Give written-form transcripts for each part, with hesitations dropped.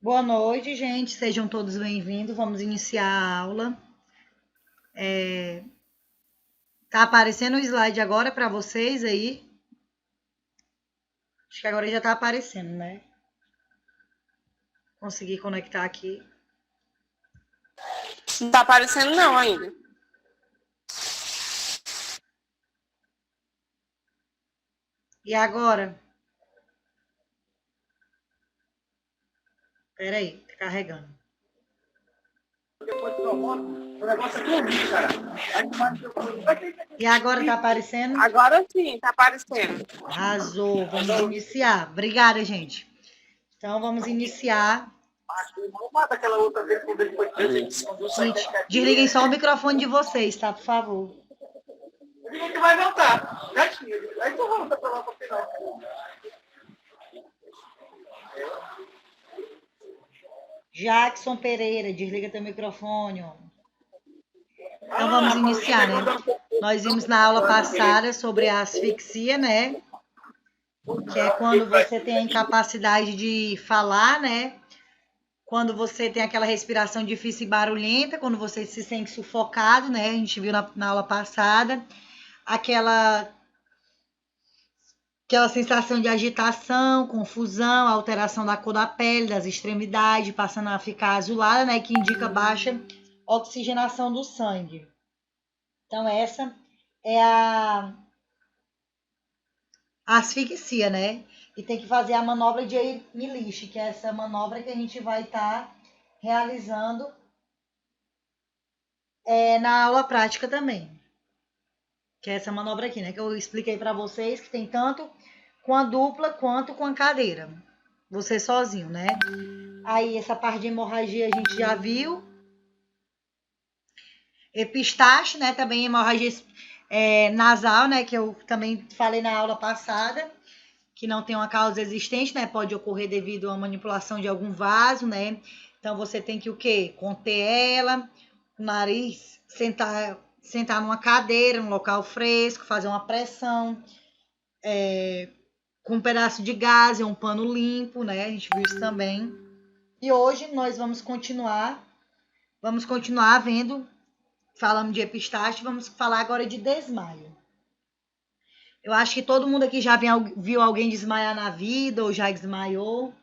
Boa noite, gente. Sejam todos bem-vindos. Vamos iniciar a aula. Tá aparecendo o slide agora para vocês aí? Acho que agora já tá aparecendo, né? Consegui conectar aqui. Não tá aparecendo não ainda. E agora? Pera aí, tá carregando. E agora tá aparecendo? Agora sim, tá aparecendo. Arrasou. Vamos iniciar. Obrigada, gente. Então, vamos iniciar. Gente, desliguem só o microfone de vocês, tá? Por favor. A gente vai voltar. Aí tu volta pra lá pra final. Jackson Pereira, desliga teu microfone, ó. Então vamos iniciar, né? Nós vimos na aula passada sobre a asfixia, né? Que é quando você tem a incapacidade de falar, né? Quando você tem aquela respiração difícil e barulhenta, quando você se sente sufocado, né? A gente viu na aula passada. Aquela sensação de agitação, confusão, alteração da cor da pele, das extremidades, passando a ficar azulada, né? Que indica baixa oxigenação do sangue. Então, essa é a asfixia, né? E tem que fazer a manobra de Eilish, que é essa manobra que a gente vai estar realizando na aula prática também. Que é essa manobra aqui, né? Que eu expliquei para vocês, que tem tanto com a dupla quanto com a cadeira. Você sozinho, né? Aí, essa parte de hemorragia a gente já viu. Epistaxe, né? Também hemorragia nasal, né? Que eu também falei na aula passada. Que não tem uma causa existente, né? Pode ocorrer devido a manipulação de algum vaso, né? Então, você tem que o quê? Conter ela, o nariz, sentar numa cadeira, num local fresco, fazer uma pressão, com um pedaço de gás, um pano limpo, né? A gente viu isso também. E hoje nós vamos continuar vendo, falando de epistaxe, vamos falar agora de desmaio. Eu acho que todo mundo aqui já viu alguém desmaiar na vida ou já desmaiou.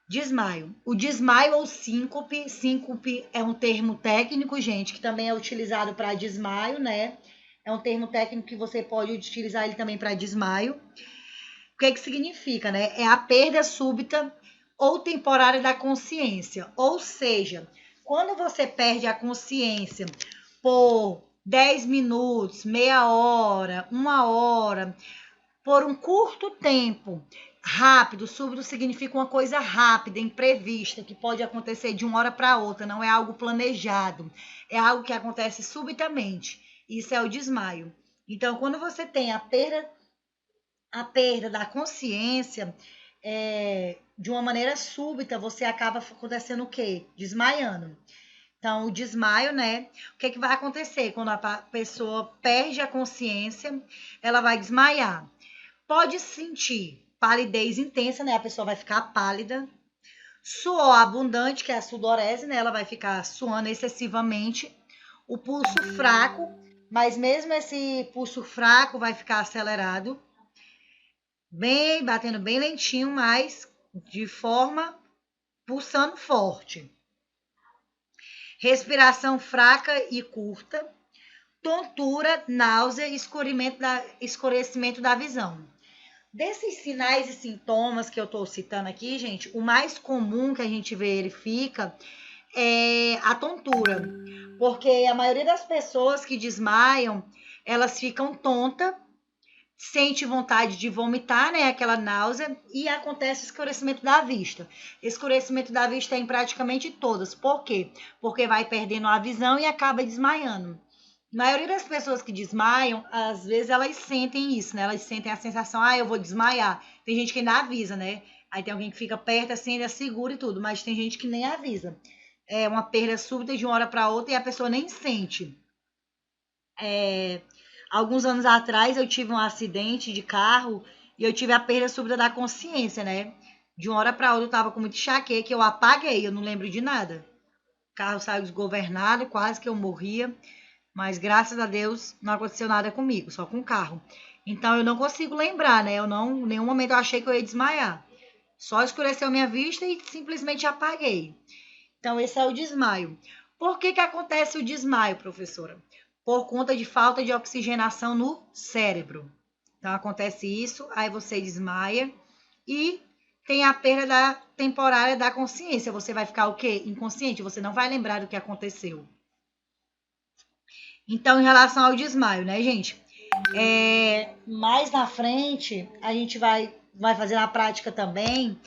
Desmaio. O desmaio ou síncope. Síncope é um termo técnico, gente, que também é utilizado para desmaio, né? É um termo técnico que você pode utilizar ele também para desmaio. O que significa, né? É a perda súbita ou temporária da consciência. Ou seja, quando você perde a consciência por 10 minutos, meia hora, uma hora, por um curto tempo, rápido, súbito significa uma coisa rápida, imprevista, que pode acontecer de uma hora para outra, não é algo planejado, é algo que acontece subitamente. Isso é o desmaio. Então, quando você tem a perda da consciência, de uma maneira súbita, você acaba acontecendo o quê? Desmaiando. Então, o desmaio, né? O que vai acontecer quando a pessoa perde a consciência? Ela vai desmaiar. Pode sentir palidez intensa, né? A pessoa vai ficar pálida. Suor abundante, que é a sudorese, né? Ela vai ficar suando excessivamente. O pulso fraco, mas mesmo esse pulso fraco vai ficar acelerado. Batendo bem lentinho, mas de forma pulsando forte. Respiração fraca e curta. Tontura, náusea e escurecimento da visão. Desses sinais e sintomas que eu estou citando aqui, gente, o mais comum que a gente verifica é a tontura. Porque a maioria das pessoas que desmaiam, elas ficam tontas, sente vontade de vomitar, né? Aquela náusea, e acontece escurecimento da vista. Escurecimento da vista é em praticamente todas. Por quê? Porque vai perdendo a visão e acaba desmaiando. A maioria das pessoas que desmaiam, às vezes elas sentem isso, né? Elas sentem a sensação, eu vou desmaiar. Tem gente que ainda avisa, né? Aí tem alguém que fica perto assim, ainda segura e tudo, mas tem gente que nem avisa. É uma perda súbita de uma hora para outra e a pessoa nem sente. Alguns anos atrás eu tive um acidente de carro e eu tive a perda súbita da consciência, né? De uma hora para outra eu tava com muito enxaqueca, eu apaguei, eu não lembro de nada. O carro saiu desgovernado, quase que eu morria. Mas graças a Deus não aconteceu nada comigo, só com o carro. Então eu não consigo lembrar, né? Eu não, em nenhum momento eu achei que eu ia desmaiar. Só escureceu minha vista e simplesmente apaguei. Então esse é o desmaio. Por que que acontece o desmaio, professora? Por conta de falta de oxigenação no cérebro. Então acontece isso, aí você desmaia e tem a perda temporária da consciência. Você vai ficar o quê? Inconsciente, você não vai lembrar do que aconteceu. Então, em relação ao desmaio, né, gente? Mais na frente, a gente vai fazer na prática também.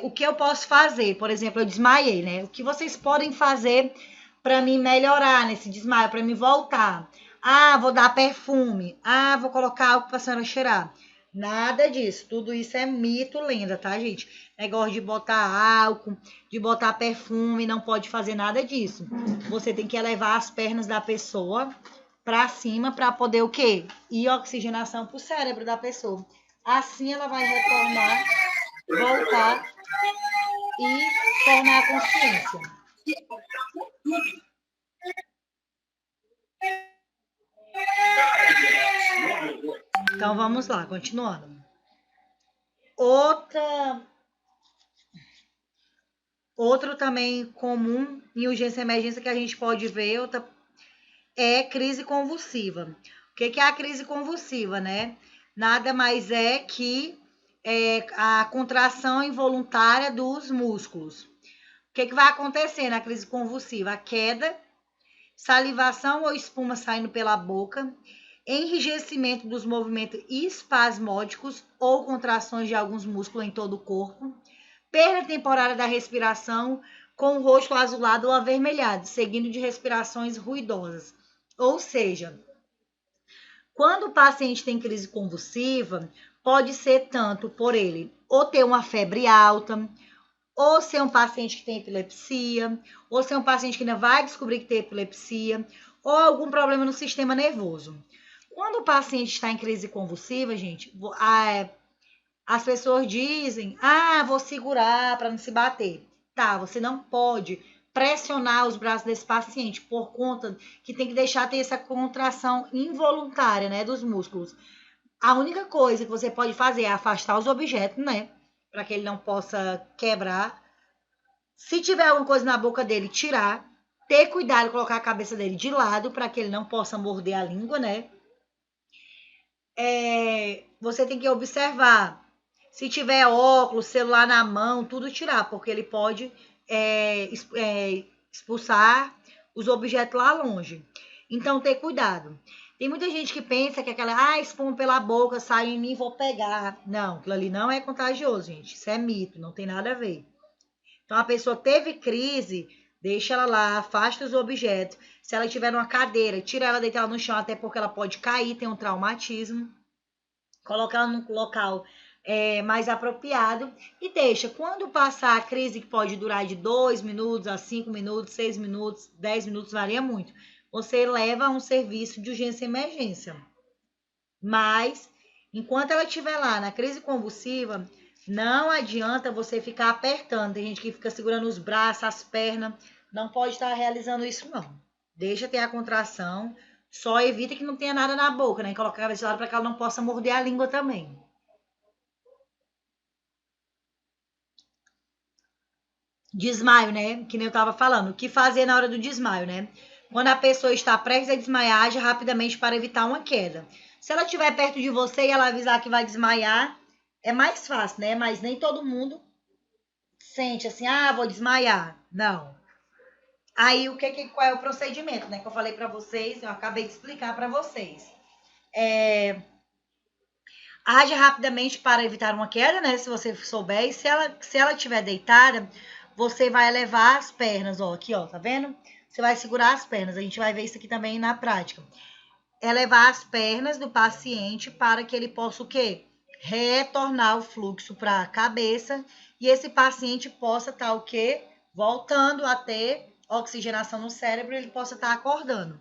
O que eu posso fazer? Por exemplo, eu desmaiei, né? O que vocês podem fazer para mim melhorar nesse desmaio, para me voltar? Ah, vou dar perfume. Ah, vou colocar algo para a senhora cheirar. Nada disso. Tudo isso é mito, lenda, tá, gente? Negócio de botar álcool, de botar perfume, não pode fazer nada disso. Você tem que elevar as pernas da pessoa para cima para poder o quê? Ir oxigenação para o cérebro da pessoa. Assim ela vai retornar, voltar e tornar a consciência. Então vamos lá, continuando. Outro também comum em urgência e emergência que a gente pode ver é crise convulsiva. O que é a crise convulsiva, né? Nada mais é que a contração involuntária dos músculos. O que vai acontecer na crise convulsiva? A queda, salivação ou espuma saindo pela boca, enrijecimento dos movimentos espasmódicos ou contrações de alguns músculos em todo o corpo, perda temporária da respiração com o rosto azulado ou avermelhado, seguindo de respirações ruidosas. Ou seja, quando o paciente tem crise convulsiva, pode ser tanto por ele ou ter uma febre alta, ou ser um paciente que tem epilepsia, ou ser um paciente que ainda vai descobrir que tem epilepsia, ou algum problema no sistema nervoso. Quando o paciente está em crise convulsiva, gente, as pessoas dizem, vou segurar para não se bater. Tá, você não pode pressionar os braços desse paciente por conta que tem que deixar ter essa contração involuntária, né, dos músculos. A única coisa que você pode fazer é afastar os objetos, né, para que ele não possa quebrar. Se tiver alguma coisa na boca dele, tirar. Ter cuidado de colocar a cabeça dele de lado para que ele não possa morder a língua, né? Você tem que observar. Se tiver óculos, celular na mão, tudo tirar, porque ele pode expulsar os objetos lá longe. Então, ter cuidado. Tem muita gente que pensa que aquela, espuma pela boca, sai em mim, vou pegar. Não, aquilo ali não é contagioso, gente. Isso é mito, não tem nada a ver. Então, a pessoa teve crise, deixa ela lá, afasta os objetos. Se ela tiver numa cadeira, tira ela, deita ela no chão, até porque ela pode cair, tem um traumatismo. Coloca ela num local mais apropriado e deixa. Quando passar a crise, que pode durar de 2 minutos a 5 minutos, 6 minutos, 10 minutos, varia muito, você leva a um serviço de urgência e emergência. Mas, enquanto ela estiver lá na crise convulsiva, não adianta você ficar apertando. Tem gente que fica segurando os braços, as pernas. Não pode estar realizando isso, não. Deixa ter a contração. Só evita que não tenha nada na boca, né? Colocar a cabeça de lado para que ela não possa morder a língua também. Desmaio, né? Que nem eu estava falando. O que fazer na hora do desmaio, né? Quando a pessoa está prestes a desmaiar, age rapidamente para evitar uma queda. Se ela estiver perto de você e ela avisar que vai desmaiar, é mais fácil, né? Mas nem todo mundo sente assim, vou desmaiar. Não. Aí, qual é o procedimento, né? Que eu falei para vocês, eu acabei de explicar para vocês. Age rapidamente para evitar uma queda, né? Se você souber. E se ela estiver deitada, você vai elevar as pernas, ó. Aqui, ó, tá vendo? Você vai segurar as pernas. A gente vai ver isso aqui também na prática. Elevar as pernas do paciente para que ele possa o quê? Retornar o fluxo para a cabeça e esse paciente possa estar o quê? Voltando a ter oxigenação no cérebro, ele possa estar acordando.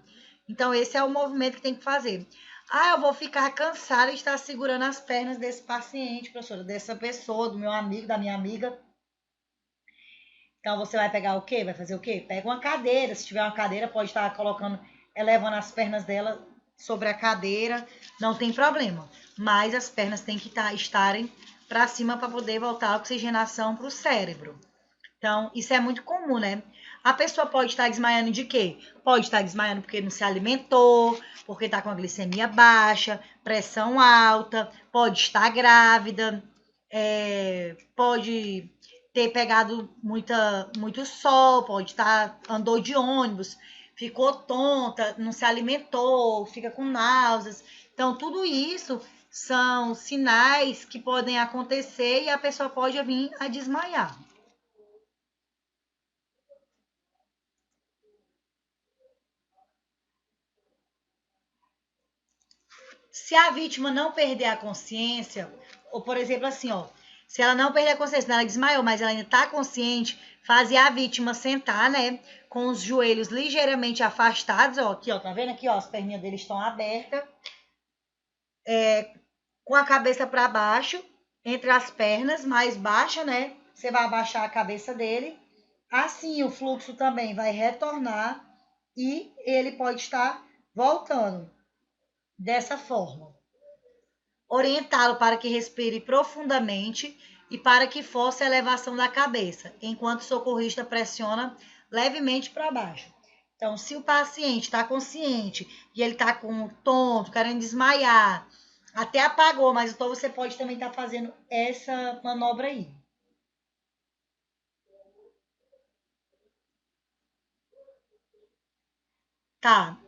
Então, esse é o movimento que tem que fazer. Ah, eu vou ficar cansada de estar segurando as pernas desse paciente, professora, dessa pessoa, do meu amigo, da minha amiga. Então, você vai pegar o quê? Vai fazer o quê? Pega uma cadeira. Se tiver uma cadeira, pode estar colocando, elevando as pernas dela sobre a cadeira. Não tem problema. Mas as pernas têm que estarem para cima para poder voltar a oxigenação para o cérebro. Então, isso é muito comum, né? A pessoa pode estar desmaiando de quê? Pode estar desmaiando porque não se alimentou, porque está com a glicemia baixa, pressão alta, pode estar grávida, pode ter pegado muito sol, pode estar, andou de ônibus, ficou tonta, não se alimentou, fica com náuseas. Então, tudo isso são sinais que podem acontecer e a pessoa pode vir a desmaiar. Se a vítima não perder a consciência, ou por exemplo assim, ó, se ela não perder a consciência, ela desmaiou, mas ela ainda está consciente, fazer a vítima sentar, né, com os joelhos ligeiramente afastados, ó, aqui, ó, tá vendo aqui, ó, as perninhas dele estão abertas, com a cabeça para baixo, entre as pernas, mais baixa, né, você vai abaixar a cabeça dele, assim o fluxo também vai retornar e ele pode estar voltando dessa forma. Orientá-lo para que respire profundamente e para que force a elevação da cabeça, enquanto o socorrista pressiona levemente para baixo. Então, se o paciente está consciente e ele está com tonto, querendo desmaiar, até apagou, mas então você pode também estar fazendo essa manobra aí. Tá.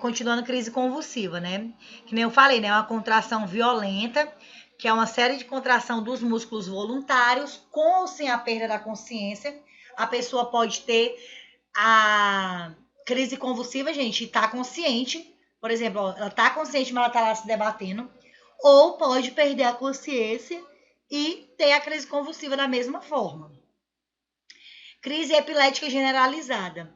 Continuando crise convulsiva, né? Que nem eu falei, né? É uma contração violenta, que é uma série de contração dos músculos voluntários, com ou sem a perda da consciência. A pessoa pode ter a crise convulsiva, gente, e tá consciente. Por exemplo, ela tá consciente, mas ela tá lá se debatendo. Ou pode perder a consciência e ter a crise convulsiva da mesma forma. Crise epilética generalizada.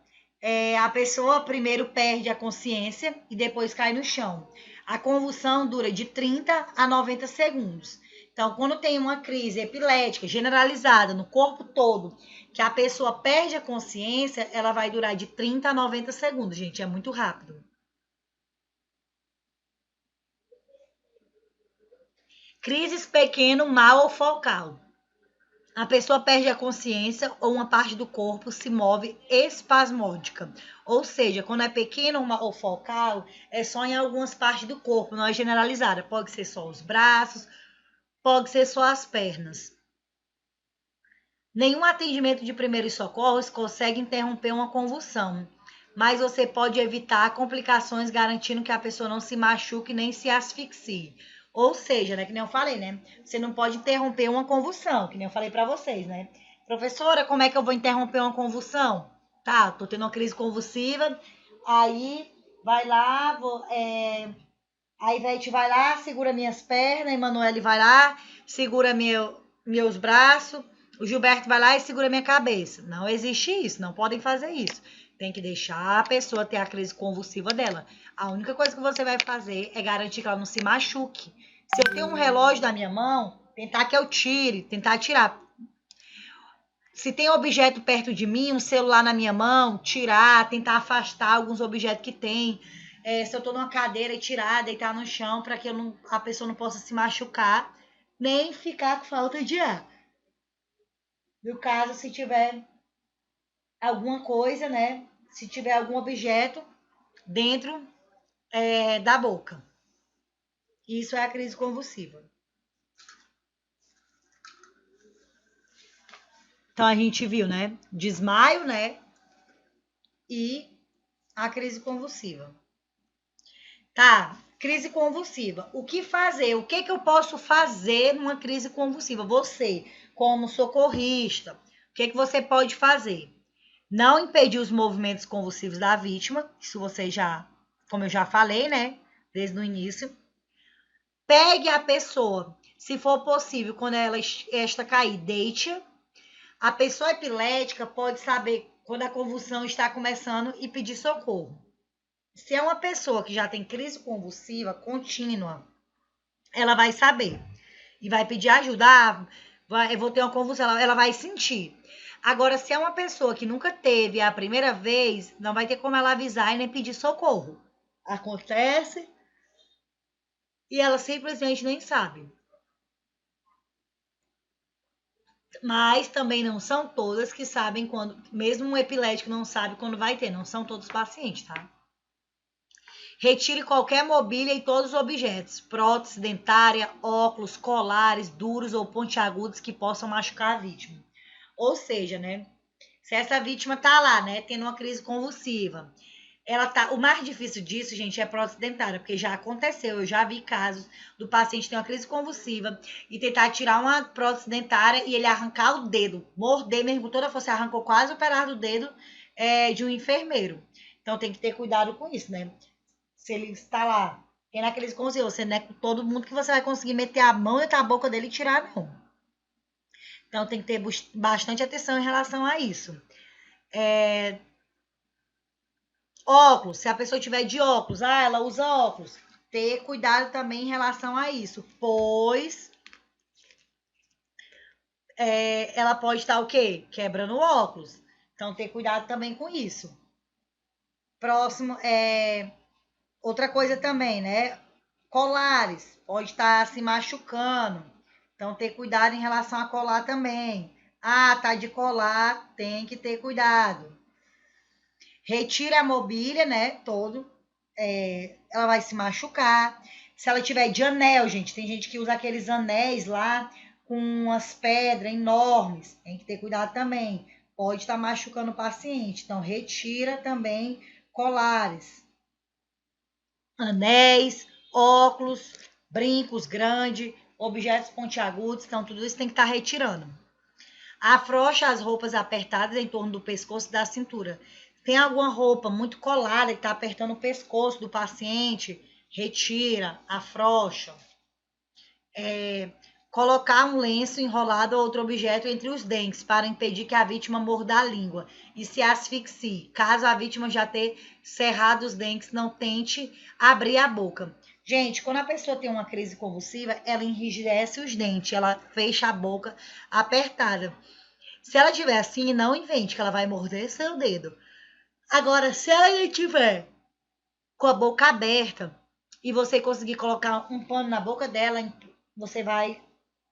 A pessoa primeiro perde a consciência e depois cai no chão. A convulsão dura de 30 a 90 segundos. Então, quando tem uma crise epilética generalizada no corpo todo, que a pessoa perde a consciência, ela vai durar de 30 a 90 segundos, gente, é muito rápido. Crises pequeno, mal ou focal. A pessoa perde a consciência ou uma parte do corpo se move espasmódica. Ou seja, quando é pequeno ou focal, é só em algumas partes do corpo, não é generalizada. Pode ser só os braços, pode ser só as pernas. Nenhum atendimento de primeiros socorros consegue interromper uma convulsão, mas você pode evitar complicações garantindo que a pessoa não se machuque nem se asfixie. Ou seja, né, que nem eu falei, né? Você não pode interromper uma convulsão, que nem eu falei para vocês, né? Professora, como é que eu vou interromper uma convulsão? Tá, tô tendo uma crise convulsiva, aí vai lá, a Ivete vai lá, segura minhas pernas, a Emanuele vai lá, segura meus braços, o Gilberto vai lá e segura minha cabeça. Não existe isso, não podem fazer isso. Tem que deixar a pessoa ter a crise convulsiva dela. A única coisa que você vai fazer é garantir que ela não se machuque. Se eu tenho um relógio na minha mão, tentar que eu tire, tentar tirar. Se tem objeto perto de mim, um celular na minha mão, tirar, tentar afastar alguns objetos que tem. Se eu tô numa cadeira e tirar, deitar no chão para que a pessoa não possa se machucar, nem ficar com falta de ar. No caso, se tiver alguma coisa, né? Se tiver algum objeto dentro da boca. Isso é a crise convulsiva. Então, a gente viu, né? Desmaio, né? E a crise convulsiva. Tá, crise convulsiva. O que fazer? O que eu posso fazer numa crise convulsiva? Você, como socorrista, o que você pode fazer? Não impedir os movimentos convulsivos da vítima, isso você já, como eu já falei, né? Desde o início. Pegue a pessoa, se for possível, quando esta cair, deite-a. A pessoa epilética pode saber quando a convulsão está começando e pedir socorro. Se é uma pessoa que já tem crise convulsiva contínua, ela vai saber e vai pedir ajuda. Eu vou ter uma convulsão, ela vai sentir. Agora, se é uma pessoa que nunca teve a primeira vez, não vai ter como ela avisar e nem pedir socorro. Acontece e ela simplesmente nem sabe. Mas também não são todas que sabem quando, mesmo um epilético não sabe quando vai ter, não são todos pacientes, tá? Retire qualquer mobília e todos os objetos, prótese dentária, óculos, colares, duros ou pontiagudos que possam machucar a vítima. Ou seja, né? Se essa vítima tá lá, né, tendo uma crise convulsiva, o mais difícil disso, gente, é prótese dentária, porque já aconteceu, eu já vi casos do paciente ter uma crise convulsiva e tentar tirar uma prótese dentária e ele arrancar o dedo, morder mesmo com toda a força, arrancou quase o pedaço do dedo de um enfermeiro. Então tem que ter cuidado com isso, né? Se ele está lá, tendo a crise convulsiva, você não é com todo mundo que você vai conseguir meter a mão dentro da boca dele e tirar, não. Então tem que ter bastante atenção em relação a isso. Óculos, se a pessoa tiver de óculos, ela usa óculos. Ter cuidado também em relação a isso, pois ela pode estar o quê? Quebrando o óculos. Então, ter cuidado também com isso. Próximo, outra coisa também, né? Colares, pode estar se machucando. Então, ter cuidado em relação a colar também. Tá de colar, tem que ter cuidado. Retira a mobília, né? Todo. Ela vai se machucar. Se ela tiver de anel, gente, tem gente que usa aqueles anéis lá com umas pedras enormes. Tem que ter cuidado também. Pode estar machucando o paciente. Então, retira também colares, anéis, óculos, brincos grandes, objetos pontiagudos. Então, tudo isso tem que estar retirando. Afrouxa as roupas apertadas em torno do pescoço e da cintura. Tem alguma roupa muito colada que está apertando o pescoço do paciente, retira, afrouxa. Colocar um lenço enrolado ou outro objeto entre os dentes para impedir que a vítima morda a língua e se asfixie. Caso a vítima já tenha cerrado os dentes, não tente abrir a boca. Gente, quando a pessoa tem uma crise convulsiva, ela enrijece os dentes, ela fecha a boca apertada. Se ela tiver assim, não invente que ela vai morder seu dedo. Agora, se ela tiver com a boca aberta e você conseguir colocar um pano na boca dela, você vai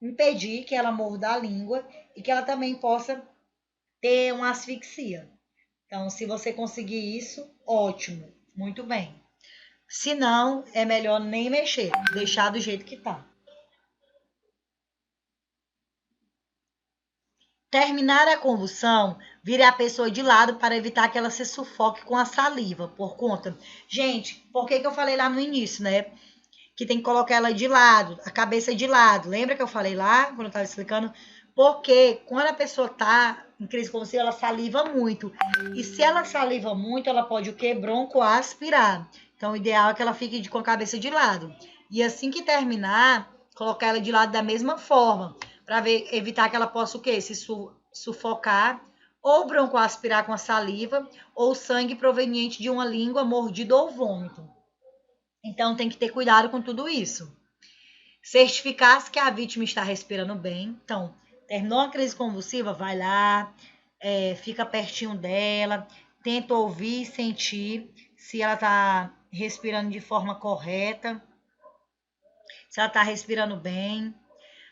impedir que ela morda a língua e que ela também possa ter uma asfixia. Então, se você conseguir isso, ótimo, muito bem. Se não, é melhor nem mexer, deixar do jeito que tá. Terminar a convulsão, vire a pessoa de lado para evitar que ela se sufoque com a saliva, por conta. Gente, por que eu falei lá no início, né? Que tem que colocar ela de lado, a cabeça de lado. Lembra que eu falei lá, quando eu estava explicando? Porque quando a pessoa tá em crise convulsiva, ela saliva muito. E se ela saliva muito, ela pode o quê? Broncoaspirar. Então, o ideal é que ela fique com a cabeça de lado. E assim que terminar, colocar ela de lado da mesma forma, para evitar que ela possa o quê? Se sufocar, ou broncoaspirar com a saliva, ou sangue proveniente de uma língua mordida ou vômito. Então, tem que ter cuidado com tudo isso. Certificar-se que a vítima está respirando bem. Então, terminou a crise convulsiva, vai lá, fica pertinho dela, tenta ouvir e sentir se ela está respirando de forma correta, se ela está respirando bem.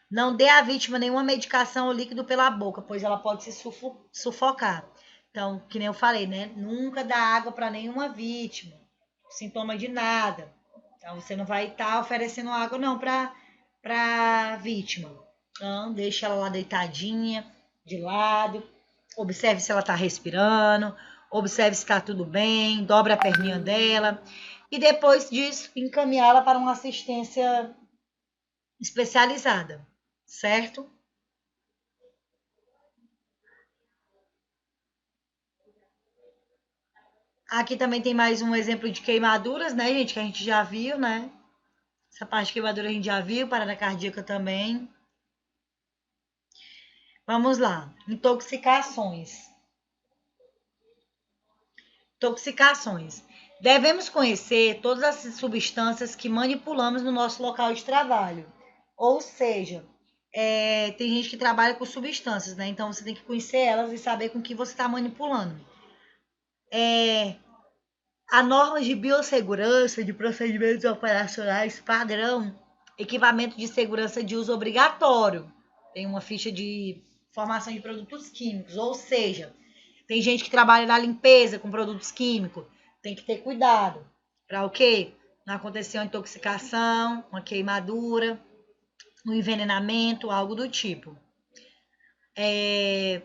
Não dê à vítima nenhuma medicação ou líquido pela boca, pois ela pode se sufocar. Então, que nem eu falei, né? Nunca dá água para nenhuma vítima, sintoma de nada. Então, você não vai estar oferecendo água, não, para a vítima. Então, deixa ela lá deitadinha, de lado. Observe se ela está respirando. Observe se está tudo bem. Dobra a perninha dela. E depois disso, encaminhá-la para uma assistência especializada. Certo? Aqui também tem mais um exemplo de queimaduras, né, gente? Que a gente já viu, né? Essa parte de queimadura a gente já viu, parada cardíaca também. Vamos lá. Intoxicações. Intoxicações. Devemos conhecer todas as substâncias que manipulamos no nosso local de trabalho. Ou seja, tem gente que trabalha com substâncias, né? Então você tem que conhecer elas e saber com que você está manipulando. A norma de biossegurança de procedimentos operacionais padrão, equipamento de segurança de uso obrigatório. Tem uma ficha de formação de produtos químicos, ou seja, tem gente que trabalha na limpeza com produtos químicos, tem que ter cuidado para o quê? Não acontecer uma intoxicação, uma queimadura, um envenenamento, algo do tipo.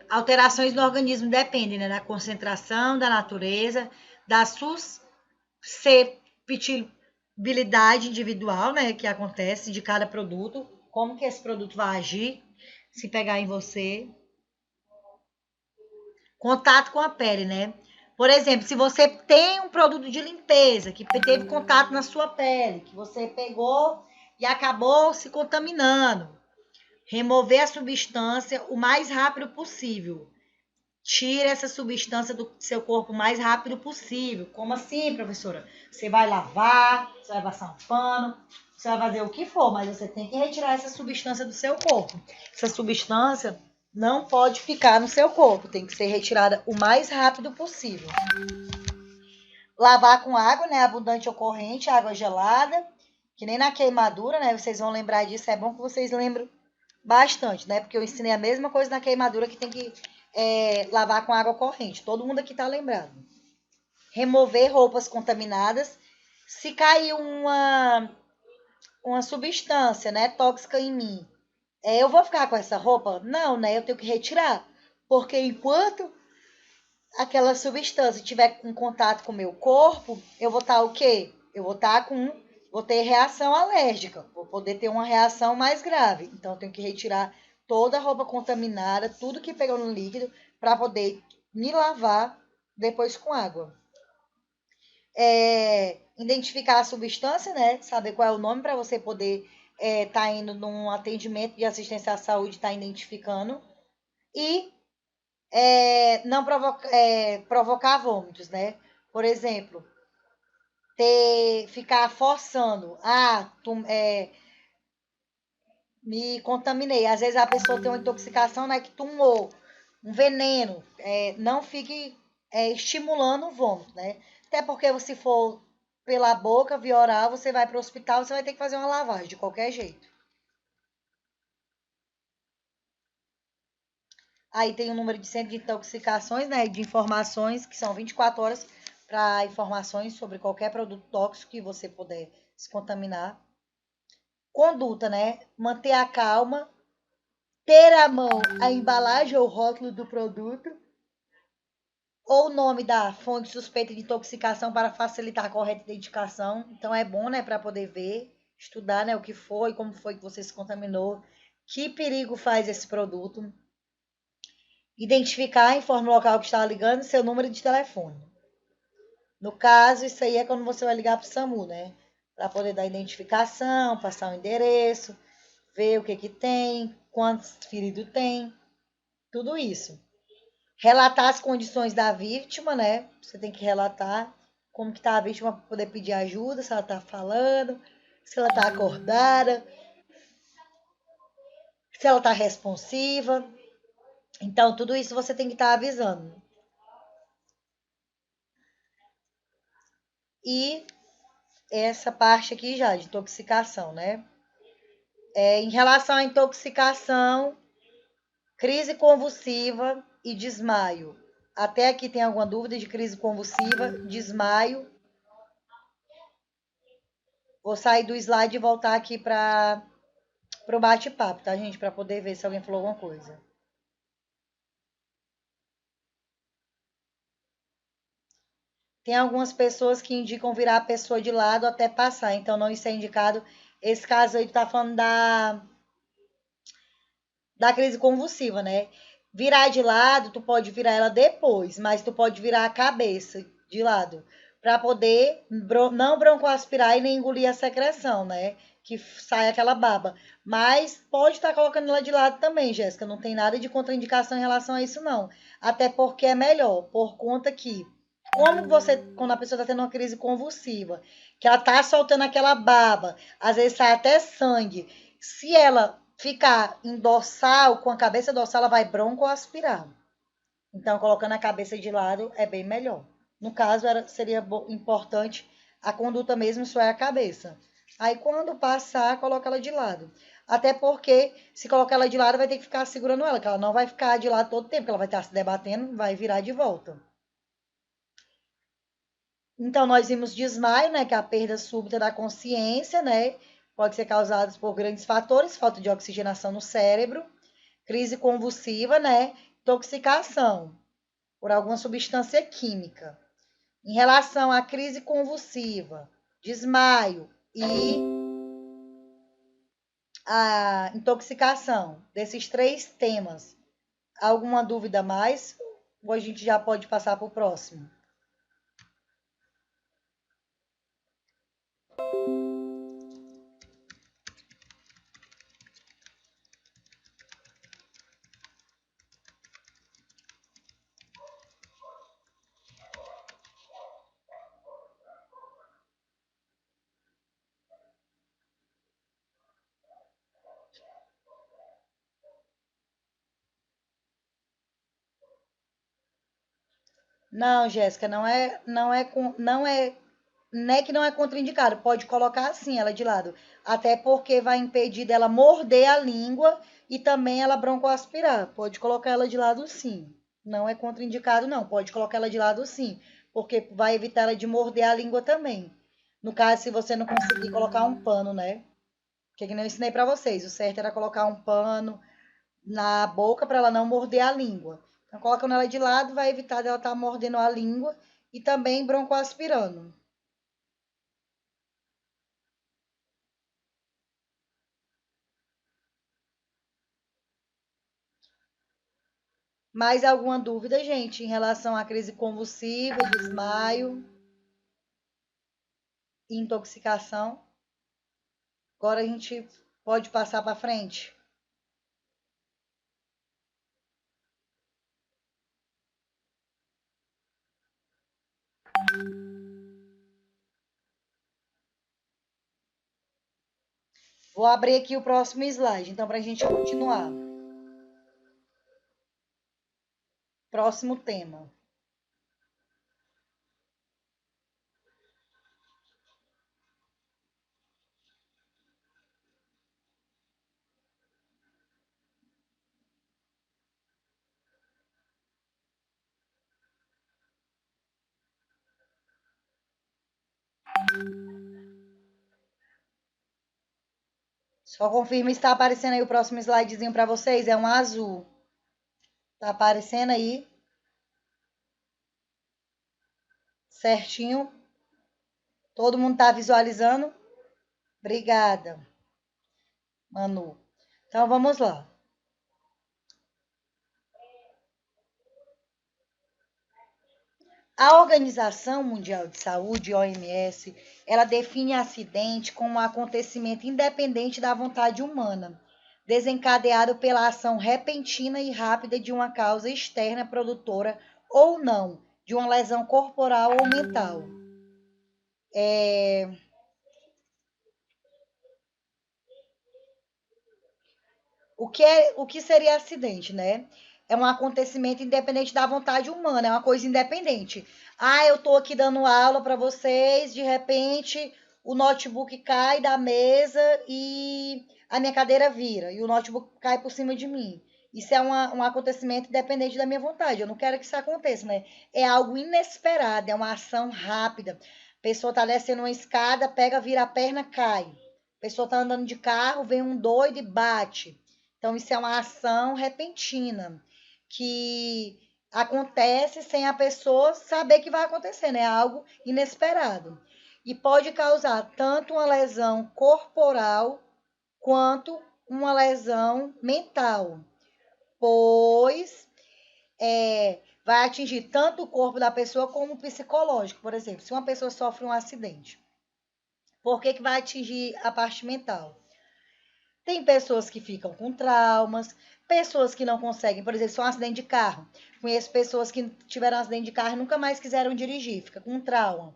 Alterações no organismo dependem, né, da concentração, da natureza, da susceptibilidade individual, né, que acontece de cada produto, como que esse produto vai agir se pegar em você. Contato com a pele, né? Por exemplo, se você tem um produto de limpeza que teve contato na sua pele, que você pegou e acabou se contaminando, remover a substância o mais rápido possível. Tire essa substância do seu corpo o mais rápido possível. Como assim, professora? Você vai lavar, você vai passar um pano, você vai fazer o que for, mas você tem que retirar essa substância do seu corpo. Essa substância não pode ficar no seu corpo, tem que ser retirada o mais rápido possível. Lavar com água, né, abundante ou corrente, água gelada, que nem na queimadura, né, vocês vão lembrar disso, é bom que vocês lembrem bastante, né, porque eu ensinei a mesma coisa na queimadura, que tem que lavar com água corrente, todo mundo aqui tá lembrado. Remover roupas contaminadas, se cair uma substância, né, tóxica em mim, eu vou ficar com essa roupa? Não, né, eu tenho que retirar, porque enquanto aquela substância estiver em contato com o meu corpo, eu vou estar o quê? Eu vou ter reação alérgica, vou poder ter uma reação mais grave. Então, eu tenho que retirar toda a roupa contaminada, tudo que pegou no líquido, para poder me lavar depois com água. Identificar a substância, né? Saber qual é o nome para você poder tá indo num atendimento de assistência à saúde, tá identificando. E não provocar vômitos, né? Por exemplo, ficar forçando. Me contaminei. Às vezes a pessoa tem uma intoxicação, né, que tomou um veneno. Não fique estimulando o vômito, né? Até porque se for pela boca, via oral, você vai para o hospital, você vai ter que fazer uma lavagem de qualquer jeito. Aí tem o número de centro de intoxicações, né, de informações, que são 24 horas para informações sobre qualquer produto tóxico que você puder se contaminar. Conduta, né? Manter a calma, ter à mão a embalagem ou rótulo do produto, ou o nome da fonte suspeita de intoxicação para facilitar a correta identificação. Então é bom, né, para poder ver, estudar, né, o que foi, como foi que você se contaminou, que perigo faz esse produto. Identificar, informa o local que está ligando, seu número de telefone. No caso, isso aí é quando você vai ligar para o SAMU, né? Para poder dar identificação, passar o endereço, ver o que tem, quantos feridos tem, tudo isso. Relatar as condições da vítima, né? Você tem que relatar como que está a vítima para poder pedir ajuda, se ela está falando, se ela está acordada, se ela está responsiva. Então, tudo isso você tem que estar avisando. E essa parte aqui já de intoxicação, né? Em relação à intoxicação, crise convulsiva e desmaio. Até aqui tem alguma dúvida de crise convulsiva, desmaio? Vou sair do slide e voltar aqui para o bate-papo, tá, gente? Para poder ver se alguém falou alguma coisa. Tem algumas pessoas que indicam virar a pessoa de lado até passar, então não isso é indicado. Esse caso aí tá falando da crise convulsiva, né? Virar de lado, tu pode virar ela depois, mas tu pode virar a cabeça de lado, para poder não broncoaspirar e nem engolir a secreção, né? Que sai aquela baba. Mas pode estar colocando ela de lado também, Jéssica. Não tem nada de contraindicação em relação a isso, não. Até porque é melhor, por conta que Como você, quando a pessoa está tendo uma crise convulsiva, que ela está soltando aquela baba, às vezes sai até sangue. Se ela ficar em dorsal, com a cabeça dorsal, ela vai broncoaspirar. Então, colocando a cabeça de lado é bem melhor. No caso, seria importante a conduta mesmo, só é a cabeça. Aí, quando passar, coloca ela de lado. Até porque, se colocar ela de lado, vai ter que ficar segurando ela, que ela não vai ficar de lado todo o tempo, que ela vai estar se debatendo, vai virar de volta. Então, nós vimos desmaio, né, que é a perda súbita da consciência, né, pode ser causada por grandes fatores, falta de oxigenação no cérebro, crise convulsiva, né, intoxicação por alguma substância química. Em relação à crise convulsiva, desmaio e a intoxicação, desses 3 temas, alguma dúvida mais? Ou a gente já pode passar para o próximo? Não, Jéssica, não é que não é contraindicado, pode colocar assim ela de lado, até porque vai impedir dela morder a língua e também ela broncoaspirar. Pode colocar ela de lado sim. Não é contraindicado não, pode colocar ela de lado sim, porque vai evitar ela de morder a língua também. No caso, se você não conseguir colocar um pano, né? Que nem eu ensinei para vocês, o certo era colocar um pano na boca para ela não morder a língua. Então, colocando ela de lado, vai evitar dela estar mordendo a língua e também broncoaspirando. Mais alguma dúvida, gente, em relação à crise convulsiva, desmaio e intoxicação? Agora a gente pode passar para frente. Vou abrir aqui o próximo slide, então, para a gente continuar. Próximo tema. Só confirma se está aparecendo aí o próximo slidezinho para vocês. É um azul. Tá aparecendo aí? Certinho? Todo mundo tá visualizando? Obrigada, Manu. Então vamos lá. A Organização Mundial de Saúde, OMS, ela define acidente como um acontecimento independente da vontade humana, desencadeado pela ação repentina e rápida de uma causa externa produtora ou não, de uma lesão corporal ou mental. O que seria acidente, né? É um acontecimento independente da vontade humana, é uma coisa independente. Ah, eu tô aqui dando aula para vocês, de repente o notebook cai da mesa e a minha cadeira vira, e o notebook cai por cima de mim. Isso é um acontecimento independente da minha vontade. Eu não quero que isso aconteça, né? É algo inesperado, é uma ação rápida. A pessoa tá descendo uma escada, pega, vira a perna, cai. A pessoa tá andando de carro, vem um doido e bate. Então, isso é uma ação repentina, que acontece sem a pessoa saber que vai acontecer, né? É algo inesperado. E pode causar tanto uma lesão corporal quanto uma lesão mental, pois vai atingir tanto o corpo da pessoa como o psicológico. Por exemplo, se uma pessoa sofre um acidente, por que vai atingir a parte mental? Tem pessoas que ficam com traumas, pessoas que não conseguem, por exemplo, se é um acidente de carro. Conheço pessoas que tiveram um acidente de carro e nunca mais quiseram dirigir, fica com trauma.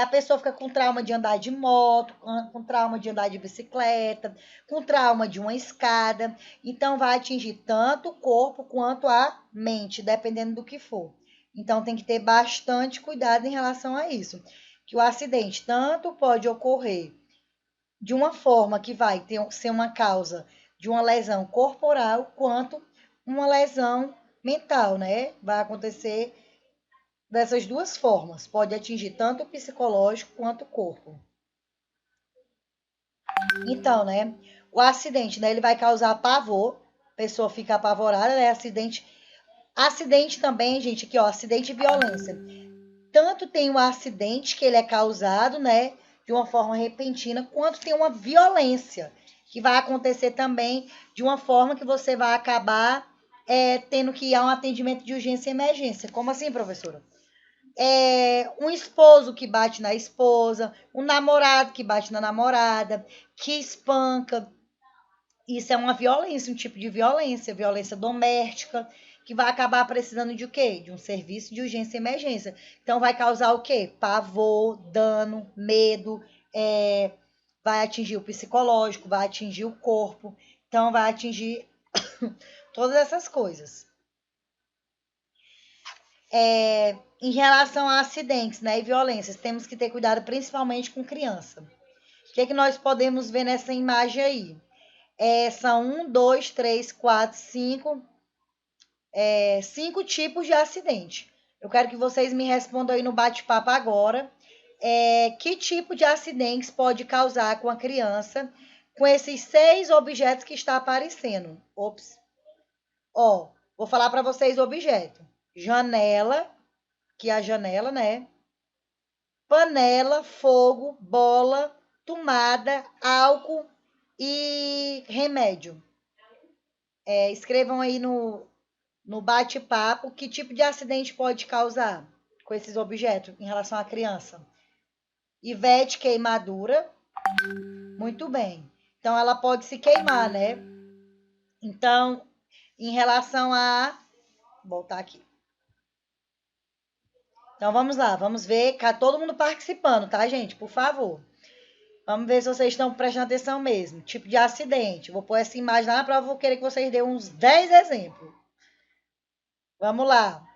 A pessoa fica com trauma de andar de moto, com trauma de andar de bicicleta, com trauma de uma escada. Então, vai atingir tanto o corpo quanto a mente, dependendo do que for. Então, tem que ter bastante cuidado em relação a isso. Que o acidente tanto pode ocorrer de uma forma que vai ser uma causa de uma lesão corporal, quanto uma lesão mental, né? Vai acontecer dessas duas formas. Pode atingir tanto o psicológico quanto o corpo. Então, né? O acidente, né? Ele vai causar pavor. A pessoa fica apavorada, né? Acidente também, gente, aqui, ó. Acidente e violência. Tanto tem o acidente que ele é causado, né? De uma forma repentina, quanto tem uma violência. Que vai acontecer também de uma forma que você vai acabar tendo que ir a um atendimento de urgência e emergência. Como assim, professora? Um esposo que bate na esposa, um namorado que bate na namorada, que espanca. Isso é uma violência, um tipo de violência, violência doméstica, que vai acabar precisando de o quê? De um serviço de urgência e emergência. Então, vai causar o quê? Pavor, dano, medo, vai atingir o psicológico, vai atingir o corpo. Então, vai atingir todas essas coisas. Em relação a acidentes, né, e violências, temos que ter cuidado principalmente com criança. O que nós podemos ver nessa imagem aí? São 5 tipos de acidente. Eu quero que vocês me respondam aí no bate-papo agora. Que tipo de acidentes pode causar com a criança com esses 6 objetos que está aparecendo? Ops. Vou falar para vocês o objeto. Janela, que é a janela, né? Panela, fogo, bola, tomada, álcool e remédio. Escrevam aí no bate-papo que tipo de acidente pode causar com esses objetos em relação à criança. Ivete, queimadura. Muito bem. Então, ela pode se queimar, né? Então, em relação a... Vou voltar aqui. Então, vamos lá. Vamos ver. Todo mundo participando, tá, gente? Por favor. Vamos ver se vocês estão prestando atenção mesmo. Tipo de acidente. Vou pôr essa imagem lá na prova. Vou querer que vocês dêem uns 10 exemplos. Vamos lá.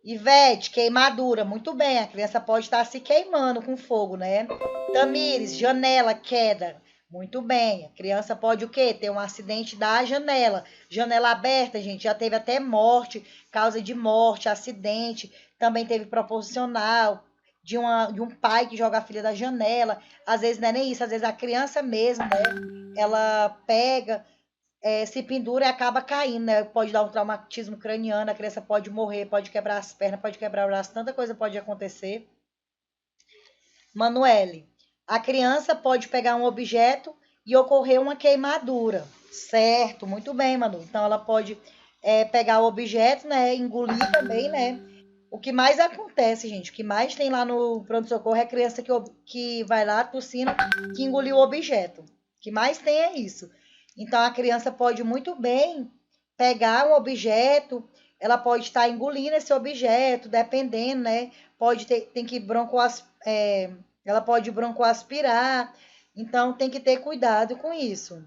Ivete, queimadura. Muito bem. A criança pode estar se queimando com fogo, né? Tamires, janela, queda. Muito bem. A criança pode o quê? Ter um acidente da janela. Janela aberta, gente. Já teve até morte, causa de morte, acidente. Também teve proporcional de um pai que joga a filha da janela. Às vezes não é nem isso. Às vezes a criança mesmo, né? Ela pega, se pendura e acaba caindo, né? Pode dar um traumatismo craniano. A criança pode morrer, pode quebrar as pernas, pode quebrar o braço. Tanta coisa pode acontecer. Manuele. A criança pode pegar um objeto e ocorrer uma queimadura. Certo, muito bem, Manu. Então, ela pode pegar o objeto, né? Engolir também, né? O que mais acontece, gente, o que mais tem lá no pronto-socorro é a criança que vai lá tossindo, que engoliu o objeto. O que mais tem é isso. Então, a criança pode muito bem pegar um objeto, ela pode estar engolindo esse objeto, dependendo, né? Tem que ela pode broncoaspirar, então tem que ter cuidado com isso.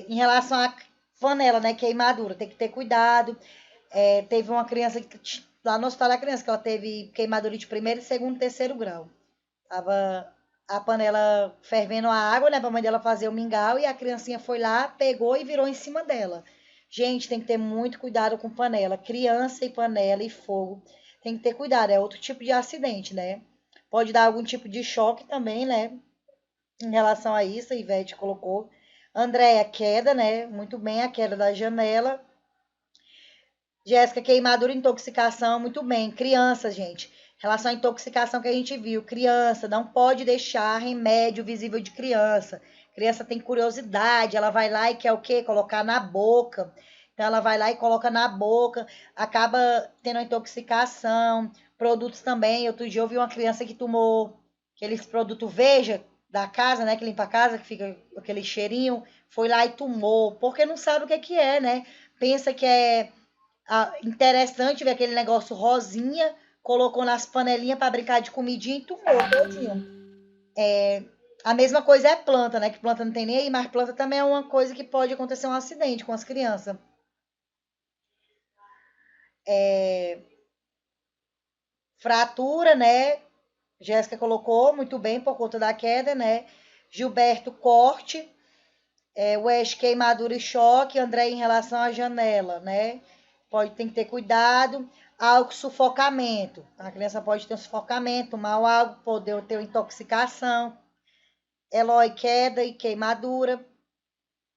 Em relação à panela, né, queimadura, tem que ter cuidado. Teve uma criança lá no hospital da criança que ela teve queimadura de 1º, 2º, 3º grau. Tava a panela fervendo a água, né, pra mãe dela fazer o mingau, e a criancinha foi lá, pegou e virou em cima dela. Gente, tem que ter muito cuidado com panela. Criança e panela e fogo. Tem que ter cuidado. É outro tipo de acidente, né? Pode dar algum tipo de choque também, né? Em relação a isso, a Ivete colocou. Andréia, queda, né? Muito bem, a queda da janela. Jéssica, queimadura, intoxicação, muito bem. Criança, gente. Em relação à intoxicação que a gente viu. Criança, não pode deixar remédio visível de criança. Criança tem curiosidade, ela vai lá e quer o quê? Colocar na boca. Então ela vai lá e coloca na boca, acaba tendo intoxicação. Produtos também. Outro dia eu vi uma criança que tomou aqueles produtos Veja da casa, né? Que limpa a casa, que fica aquele cheirinho. Foi lá e tomou, porque não sabe o que é, né? Pensa que é interessante ver aquele negócio rosinha, colocou nas panelinhas para brincar de comidinha e tomou todinho. A mesma coisa é planta, né? Que planta não tem nem aí, mas planta também é uma coisa que pode acontecer um acidente com as crianças. Fratura, né? Jéssica colocou muito bem por conta da queda, né? Gilberto, corte. Wes, queimadura e choque. André, em relação à janela, né? Tem que ter cuidado. Álcool, sufocamento. A criança pode ter um sufocamento, tomar o álcool, poder ter uma intoxicação. Eloy, queda e queimadura.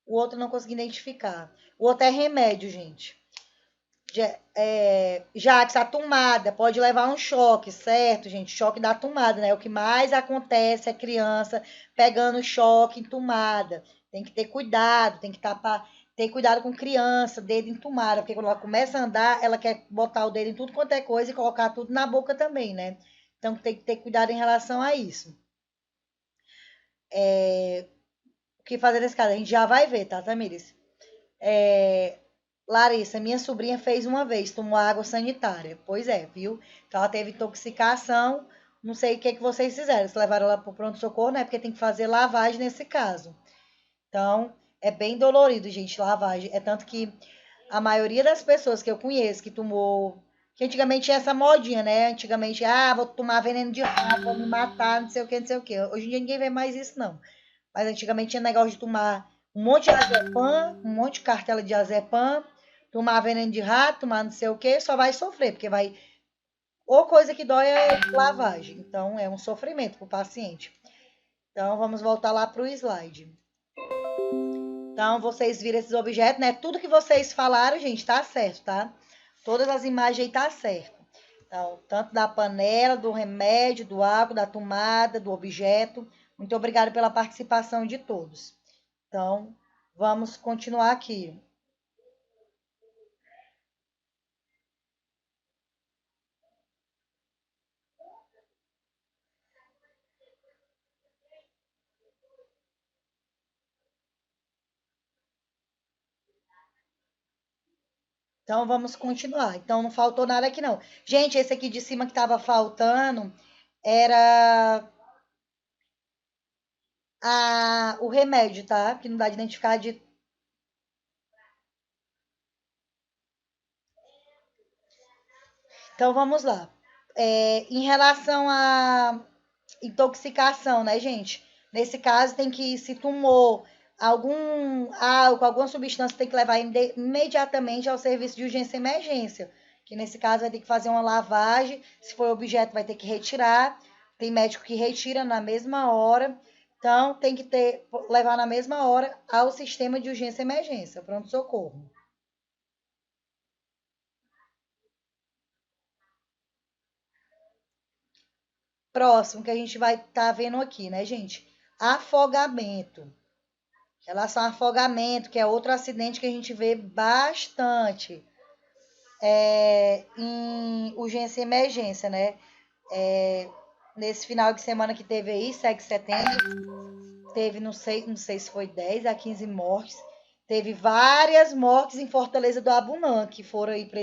O outro não consegui identificar. O outro é remédio, gente. Jax, a tomada pode levar um choque, certo, gente? Choque da tomada, né? O que mais acontece é criança pegando choque em tomada. Tem que ter cuidado, tem que tapar. Tem cuidado com criança, dedo em tomada, porque quando ela começa a andar, ela quer botar o dedo em tudo quanto é coisa e colocar tudo na boca também, né? Então tem que ter cuidado em relação a isso. O que fazer nesse caso? A gente já vai ver, tá, Tamires? Larissa, minha sobrinha fez uma vez, tomou água sanitária. Pois é, viu? Então ela teve intoxicação. Não sei o que vocês fizeram. Se levaram ela para o pronto-socorro, né? Porque tem que fazer lavagem nesse caso. Então, é bem dolorido, gente, lavagem. É tanto que a maioria das pessoas que eu conheço que tomou. Que antigamente tinha essa modinha, né? Antigamente, vou tomar veneno de rato, vou me matar, não sei o que, não sei o que. Hoje em dia ninguém vê mais isso, não. Mas antigamente tinha negócio de tomar um monte de azepam, um monte de cartela de azepam, tomar veneno de rato, tomar não sei o que, só vai sofrer, porque vai. Ou coisa que dói é lavagem. Então, é um sofrimento para o paciente. Então, vamos voltar lá para o slide. Então, vocês viram esses objetos, né? Tudo que vocês falaram, gente, tá certo, tá? Todas as imagens aí tá certo. Então, tanto da panela, do remédio, do álcool, da tomada, do objeto. Muito obrigada pela participação de todos. Então, vamos continuar aqui. Então, vamos continuar. Então, não faltou nada aqui, não. Gente, esse aqui de cima que estava faltando era o remédio, tá? Que não dá de identificar de... Então, vamos lá. Em relação à intoxicação, né, gente? Nesse caso, tem que, se tomou algum álcool, alguma substância, tem que levar imediatamente ao serviço de urgência e emergência. Que nesse caso vai ter que fazer uma lavagem. Se for objeto, vai ter que retirar. Tem médico que retira na mesma hora. Então, tem que levar na mesma hora ao sistema de urgência e emergência, pronto-socorro. Próximo que a gente vai estar vendo aqui, né, gente? Afogamento. Em relação ao afogamento, que é outro acidente que a gente vê bastante em urgência e emergência, né? Nesse final de semana que teve aí, 7 de setembro, teve, não sei se foi 10 a 15 mortes. Teve várias mortes em Fortaleza do Abunã, que foram aí para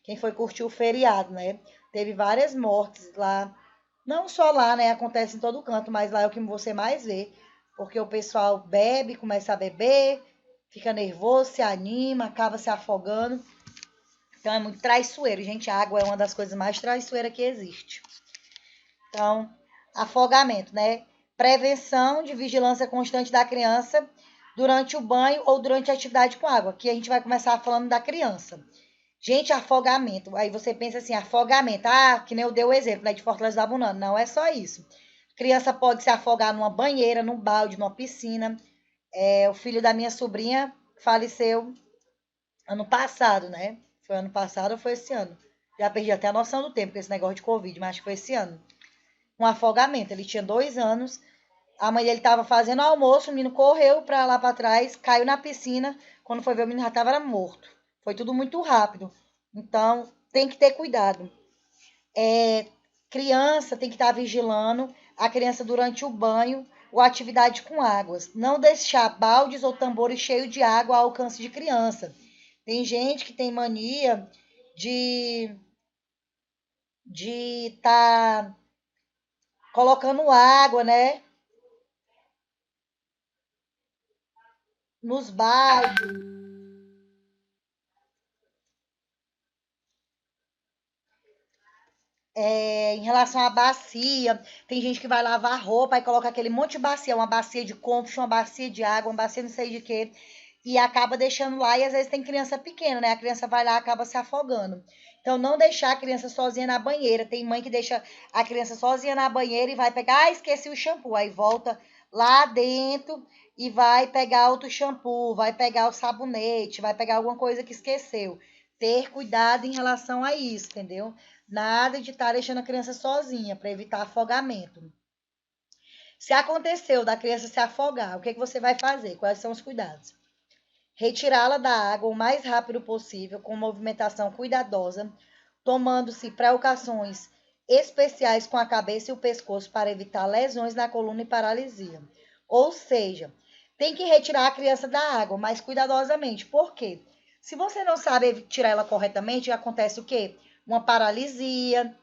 quem foi curtir o feriado, né? Teve várias mortes lá. Não só lá, né? Acontece em todo canto, mas lá é o que você mais vê. Porque o pessoal bebe, começa a beber, fica nervoso, se anima, acaba se afogando. Então é muito traiçoeiro, gente. A água é uma das coisas mais traiçoeiras que existe. Então, afogamento, né? Prevenção de vigilância constante da criança durante o banho ou durante a atividade com água. Aqui a gente vai começar falando da criança. Gente, afogamento. Aí você pensa assim, afogamento. Que nem eu dei o exemplo, né, de Fortaleza da Abunã. Não é só isso. Criança pode se afogar numa banheira, num balde, numa piscina. O filho da minha sobrinha faleceu ano passado, né? Foi ano passado ou foi esse ano? Já perdi até a noção do tempo com esse negócio de Covid, mas acho que foi esse ano. Um afogamento. Ele tinha 2 anos. A mãe dele estava fazendo almoço, o menino correu para lá para trás, caiu na piscina. Quando foi ver, o menino já estava morto. Foi tudo muito rápido. Então, tem que ter cuidado. Criança tem que estar vigilando a criança durante o banho ou atividade com águas. Não deixar baldes ou tambores cheios de água ao alcance de criança. Tem gente que tem mania de estar colocando água, né, nos baldes. Em relação à bacia, tem gente que vai lavar roupa e coloca aquele monte de bacia, uma bacia de compost, uma bacia de água, uma bacia não sei de quê, e acaba deixando lá, e às vezes tem criança pequena, né? A criança vai lá e acaba se afogando. Então, não deixar a criança sozinha na banheira. Tem mãe que deixa a criança sozinha na banheira e vai pegar, esqueci o shampoo, aí volta lá dentro e vai pegar outro shampoo, vai pegar o sabonete, vai pegar alguma coisa que esqueceu. Ter cuidado em relação a isso, entendeu? Nada de estar deixando a criança sozinha para evitar afogamento. Se aconteceu da criança se afogar, o que você vai fazer? Quais são os cuidados? Retirá-la da água o mais rápido possível, com movimentação cuidadosa, tomando-se precauções especiais com a cabeça e o pescoço para evitar lesões na coluna e paralisia. Ou seja, tem que retirar a criança da água, mas cuidadosamente. Por quê? Se você não sabe tirar ela corretamente, acontece o quê? Uma paralisia,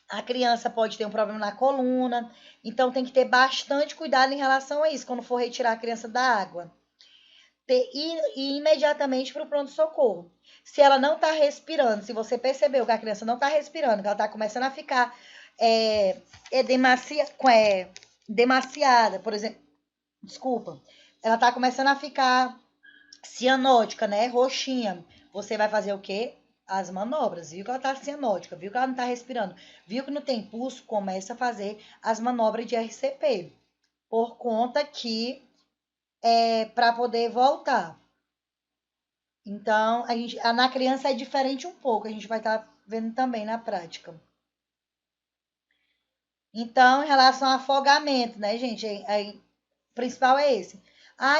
a criança pode ter um problema na coluna, então tem que ter bastante cuidado em relação a isso, quando for retirar a criança da água. E imediatamente para o pronto-socorro. Se ela não está respirando, se você percebeu que a criança não está respirando, que ela está começando a ficar demasiada, por exemplo, desculpa, ela está começando a ficar cianótica, né, roxinha, você vai fazer o quê? As manobras, viu que ela tá cianótica, viu que ela não tá respirando, viu que não tem pulso, começa a fazer as manobras de RCP, por conta que para poder voltar. Então, na criança é diferente um pouco, a gente vai estar vendo também na prática. Então, em relação ao afogamento, né, gente, o principal é esse.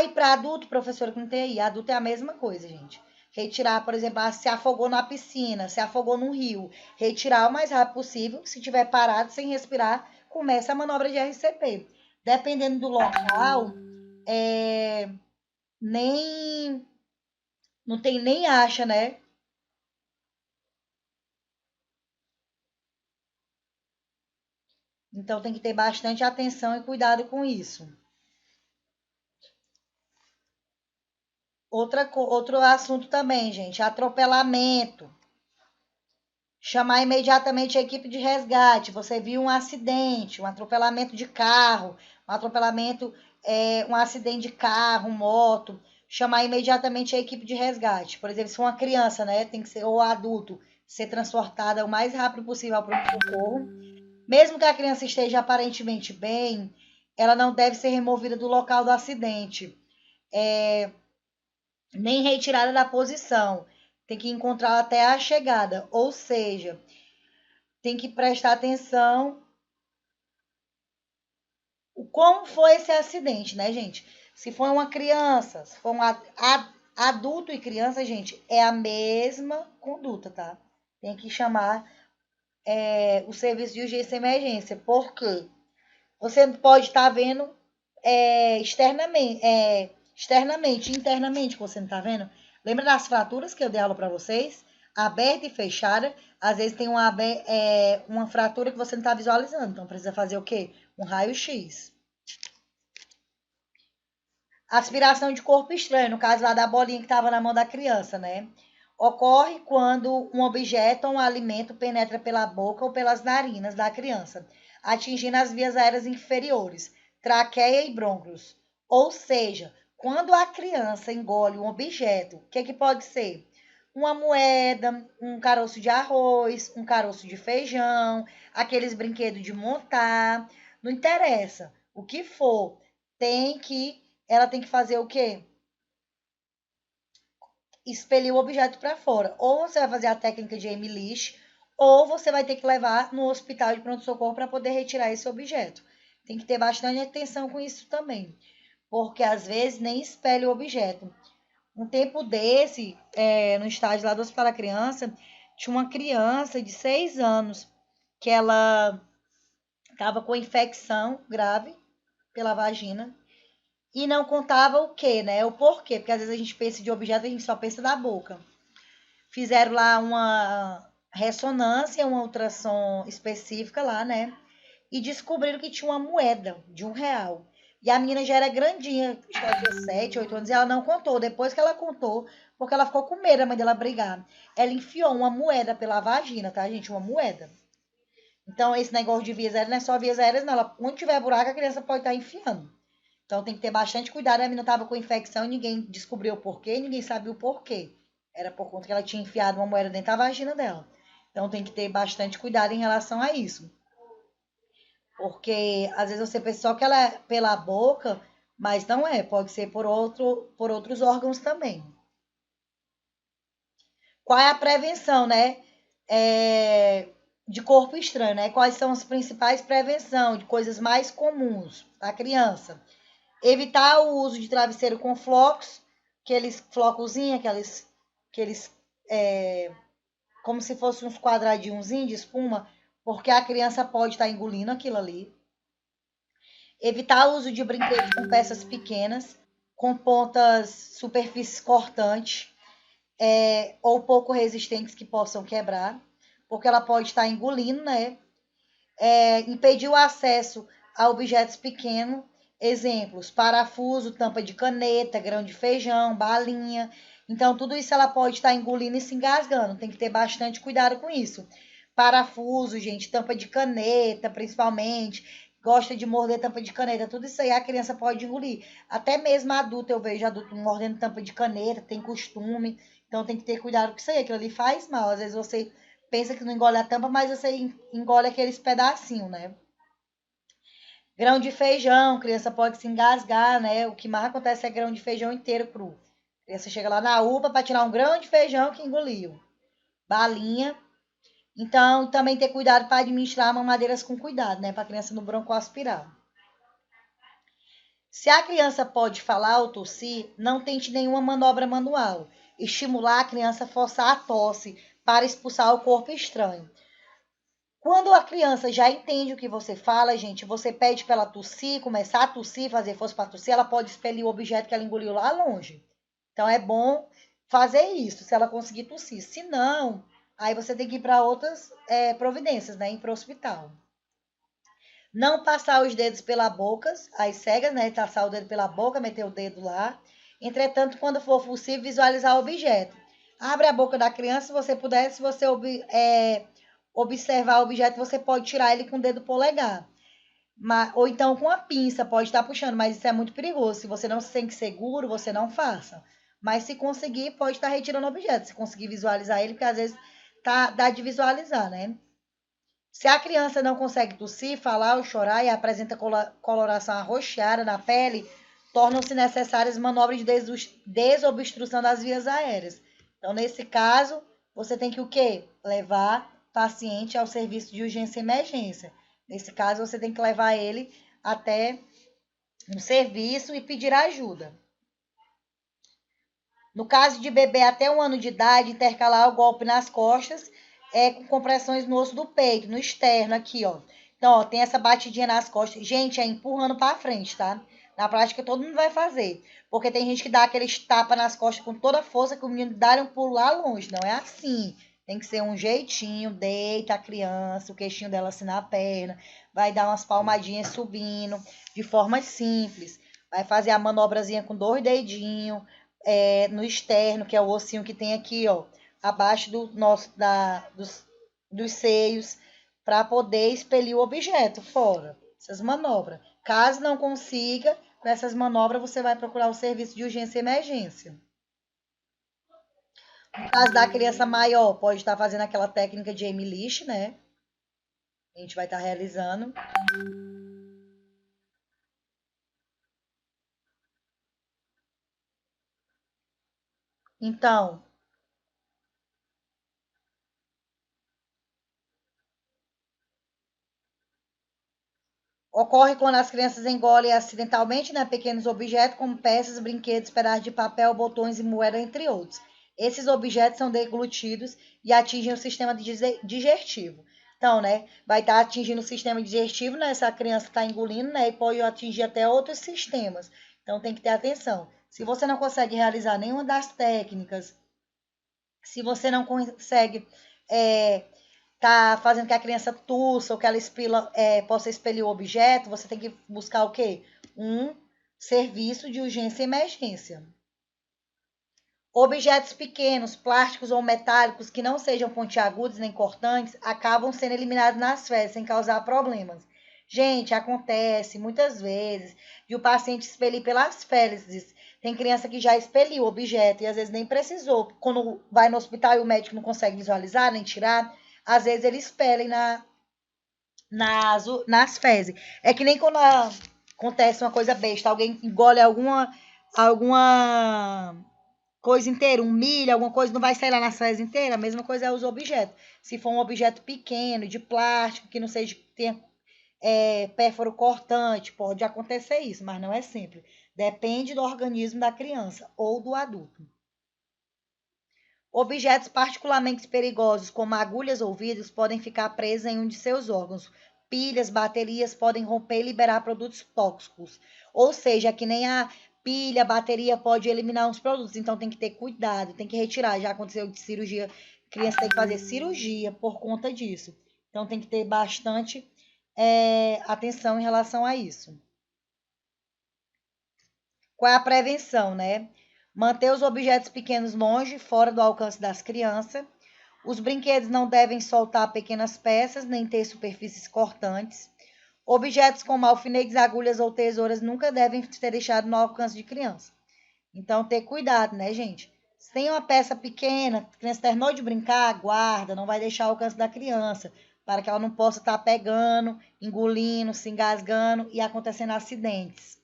E para adulto, professor, que não tem aí, adulto é a mesma coisa, gente. Retirar, por exemplo, se afogou na piscina, se afogou no rio, retirar o mais rápido possível. Se tiver parado, sem respirar, começa a manobra de RCP. Dependendo do local, nem não tem nem acha, né? Então tem que ter bastante atenção e cuidado com isso. Outro assunto também, gente, atropelamento. Chamar imediatamente a equipe de resgate. Você viu um acidente, um atropelamento de carro, um acidente de carro, moto. Chamar imediatamente a equipe de resgate. Por exemplo, se for uma criança, né, tem que ser, ou adulto, ser transportada o mais rápido possível para o socorro. Mesmo que a criança esteja aparentemente bem, ela não deve ser removida do local do acidente, nem retirada da posição. Tem que encontrá-la até a chegada, ou seja, tem que prestar atenção como foi esse acidente, né, gente? Se foi uma criança, se for um adulto e criança, gente, é a mesma conduta, tá? Tem que chamar o serviço de urgência e emergência. Por quê? Você pode estar vendo externamente, internamente, que você não está vendo. Lembra das fraturas que eu dei aula para vocês? Aberta e fechada. Às vezes tem uma fratura que você não está visualizando. Então, precisa fazer o quê? Um raio-x. Aspiração de corpo estranho, no caso lá da bolinha que estava na mão da criança, né? Ocorre quando um objeto ou um alimento penetra pela boca ou pelas narinas da criança, atingindo as vias aéreas inferiores, traqueia e brônquios. Ou seja, quando a criança engole um objeto, o que pode ser? Uma moeda, um caroço de arroz, um caroço de feijão, aqueles brinquedos de montar, não interessa. O que for, ela tem que fazer o quê? Expelir o objeto para fora. Ou você vai fazer a técnica de Emilish, ou você vai ter que levar no hospital de pronto-socorro para poder retirar esse objeto. Tem que ter bastante atenção com isso também, porque às vezes nem expele o objeto. Um tempo desse, no estágio lá do Hospital da Criança, tinha uma criança de 6 anos que ela estava com infecção grave pela vagina e não contava o quê, né? O porquê, porque às vezes a gente pensa de objeto, a gente só pensa da boca. Fizeram lá uma ressonância, uma ultrassom específica lá, né? E descobriram que tinha uma moeda de R$ 1. E a menina já era grandinha, acho que ela tinha 7, 8 anos, e ela não contou. Depois que ela contou, porque ela ficou com medo da mãe dela brigar, ela enfiou uma moeda pela vagina, tá, gente? Uma moeda. Então, esse negócio de vias aéreas não é só vias aéreas, não. Ela, onde tiver buraco, a criança pode estar enfiando. Então, tem que ter bastante cuidado. A menina estava com infecção, ninguém descobriu o porquê, ninguém sabia o porquê. Era por conta que ela tinha enfiado uma moeda dentro da vagina dela. Então, tem que ter bastante cuidado em relação a isso. Porque às vezes você pensa só que ela é pela boca, mas não é, pode ser por outros órgãos também. Qual é a prevenção, né? De corpo estranho, né? Quais são as principais prevenções de coisas mais comuns para a criança? Evitar o uso de travesseiro com flocos, aqueles flocozinhos, aqueles como se fossem uns quadradinhos de espuma, porque a criança pode estar engolindo aquilo ali. Evitar o uso de brinquedos com peças pequenas, com pontas, superfícies cortantes, ou pouco resistentes que possam quebrar, porque ela pode estar engolindo, né? Impedir o acesso a objetos pequenos, exemplos, parafuso, tampa de caneta, grão de feijão, balinha. Então, tudo isso ela pode estar engolindo e se engasgando. Tem que ter bastante cuidado com isso. Parafuso, gente, tampa de caneta, principalmente. Gosta de morder tampa de caneta. Tudo isso aí a criança pode engolir. Até mesmo adulto, eu vejo adulto mordendo tampa de caneta, tem costume. Então, tem que ter cuidado com isso aí. Aquilo ali faz mal. Às vezes você pensa que não engole a tampa, mas você engole aqueles pedacinhos, né? Grão de feijão, criança pode se engasgar, né? O que mais acontece é grão de feijão inteiro cru. A criança chega lá na UPA para tirar um grão de feijão que engoliu. Balinha. Então, também ter cuidado para administrar mamadeiras com cuidado, né? Para a criança não broncoaspirar. Se a criança pode falar ou tossir, não tente nenhuma manobra manual. Estimular a criança a forçar a tosse para expulsar o corpo estranho. Quando a criança já entende o que você fala, gente, você pede para ela tossir, começar a tossir, fazer força para tossir, ela pode expelir o objeto que ela engoliu lá longe. Então é bom fazer isso, se ela conseguir tossir. Se não, aí você tem que ir para outras providências, né? Ir para o hospital. Não passar os dedos pela boca, as cegas, né? Passar o dedo pela boca, meter o dedo lá. Entretanto, quando for possível, visualizar o objeto. Abre a boca da criança, se você puder, se você observar o objeto, você pode tirar ele com o dedo polegar. Ou então com a pinça, pode estar puxando, mas isso é muito perigoso. Se você não se sente seguro, você não faça. Mas se conseguir, pode estar retirando o objeto. Se conseguir visualizar ele, porque às vezes dá de visualizar, né? Se a criança não consegue tossir, falar ou chorar e apresenta coloração arroxeada na pele, tornam-se necessárias manobras de desobstrução das vias aéreas. Então, nesse caso, você tem que o quê? Levar paciente ao serviço de urgência e emergência. Nesse caso, você tem que levar ele até um serviço e pedir ajuda. No caso de bebê até 1 ano de idade, intercalar o golpe nas costas com compressões no osso do peito, no externo aqui, ó. Então, ó, tem essa batidinha nas costas. Gente, é empurrando para frente, tá? Na prática, todo mundo vai fazer. Porque tem gente que dá aqueles tapas nas costas com toda a força que o menino dá um pulo lá longe. Não é assim. Tem que ser um jeitinho, deita a criança, o queixinho dela assim na perna, vai dar umas palmadinhas subindo, de forma simples. Vai fazer a manobrazinha com 2 dedinhos, no externo, que é o ossinho que tem aqui, ó, abaixo dos seios, para poder expelir o objeto fora. Essas manobras. Caso não consiga, com essas manobras, você vai procurar o serviço de urgência e emergência. No caso da criança maior, pode estar fazendo aquela técnica de Emilish, né? A gente vai estar realizando. Então, Ocorre quando as crianças engolem acidentalmente, né, pequenos objetos como peças, brinquedos, pedaços de papel, botões e moeda, entre outros. Esses objetos são deglutidos e atingem o sistema digestivo. Então, né, vai estar atingindo o sistema digestivo, né, essa criança está engolindo, né, e pode atingir até outros sistemas. Então, tem que ter atenção. Se você não consegue realizar nenhuma das técnicas, se você não consegue tá fazendo que a criança tussa ou que ela possa expelir o objeto, você tem que buscar o quê? Um serviço de urgência e emergência. Objetos pequenos, plásticos ou metálicos que não sejam pontiagudos nem cortantes acabam sendo eliminados nas fezes sem causar problemas. Gente, acontece muitas vezes de o paciente expelir pelas fezes. Tem criança que já expeliu o objeto e às vezes nem precisou. Quando vai no hospital e o médico não consegue visualizar nem tirar, às vezes eles expelem nas fezes. É que nem quando acontece uma coisa besta, alguém engole alguma coisa inteira, um milho, alguma coisa, não vai sair lá nas fezes inteiras. A mesma coisa é os objetos. Se for um objeto pequeno, de plástico, que não seja, tenha pérfuro cortante, pode acontecer isso, mas não é sempre. Depende do organismo da criança ou do adulto. Objetos particularmente perigosos, como agulhas ou vidros, podem ficar presos em um de seus órgãos. Pilhas, baterias podem romper e liberar produtos tóxicos. Ou seja, que nem a pilha, a bateria pode eliminar uns produtos. Então tem que ter cuidado, tem que retirar. Já aconteceu de cirurgia, a criança tem que fazer cirurgia por conta disso. Então tem que ter bastante atenção em relação a isso. Qual é a prevenção, né? Manter os objetos pequenos longe, fora do alcance das crianças. Os brinquedos não devem soltar pequenas peças, nem ter superfícies cortantes. Objetos como alfinetes, agulhas ou tesouras nunca devem ser deixados no alcance de criança. Então, ter cuidado, né, gente? Se tem uma peça pequena, a criança terminou de brincar, guarda, não vai deixar ao alcance da criança, para que ela não possa estar pegando, engolindo, se engasgando e acontecendo acidentes.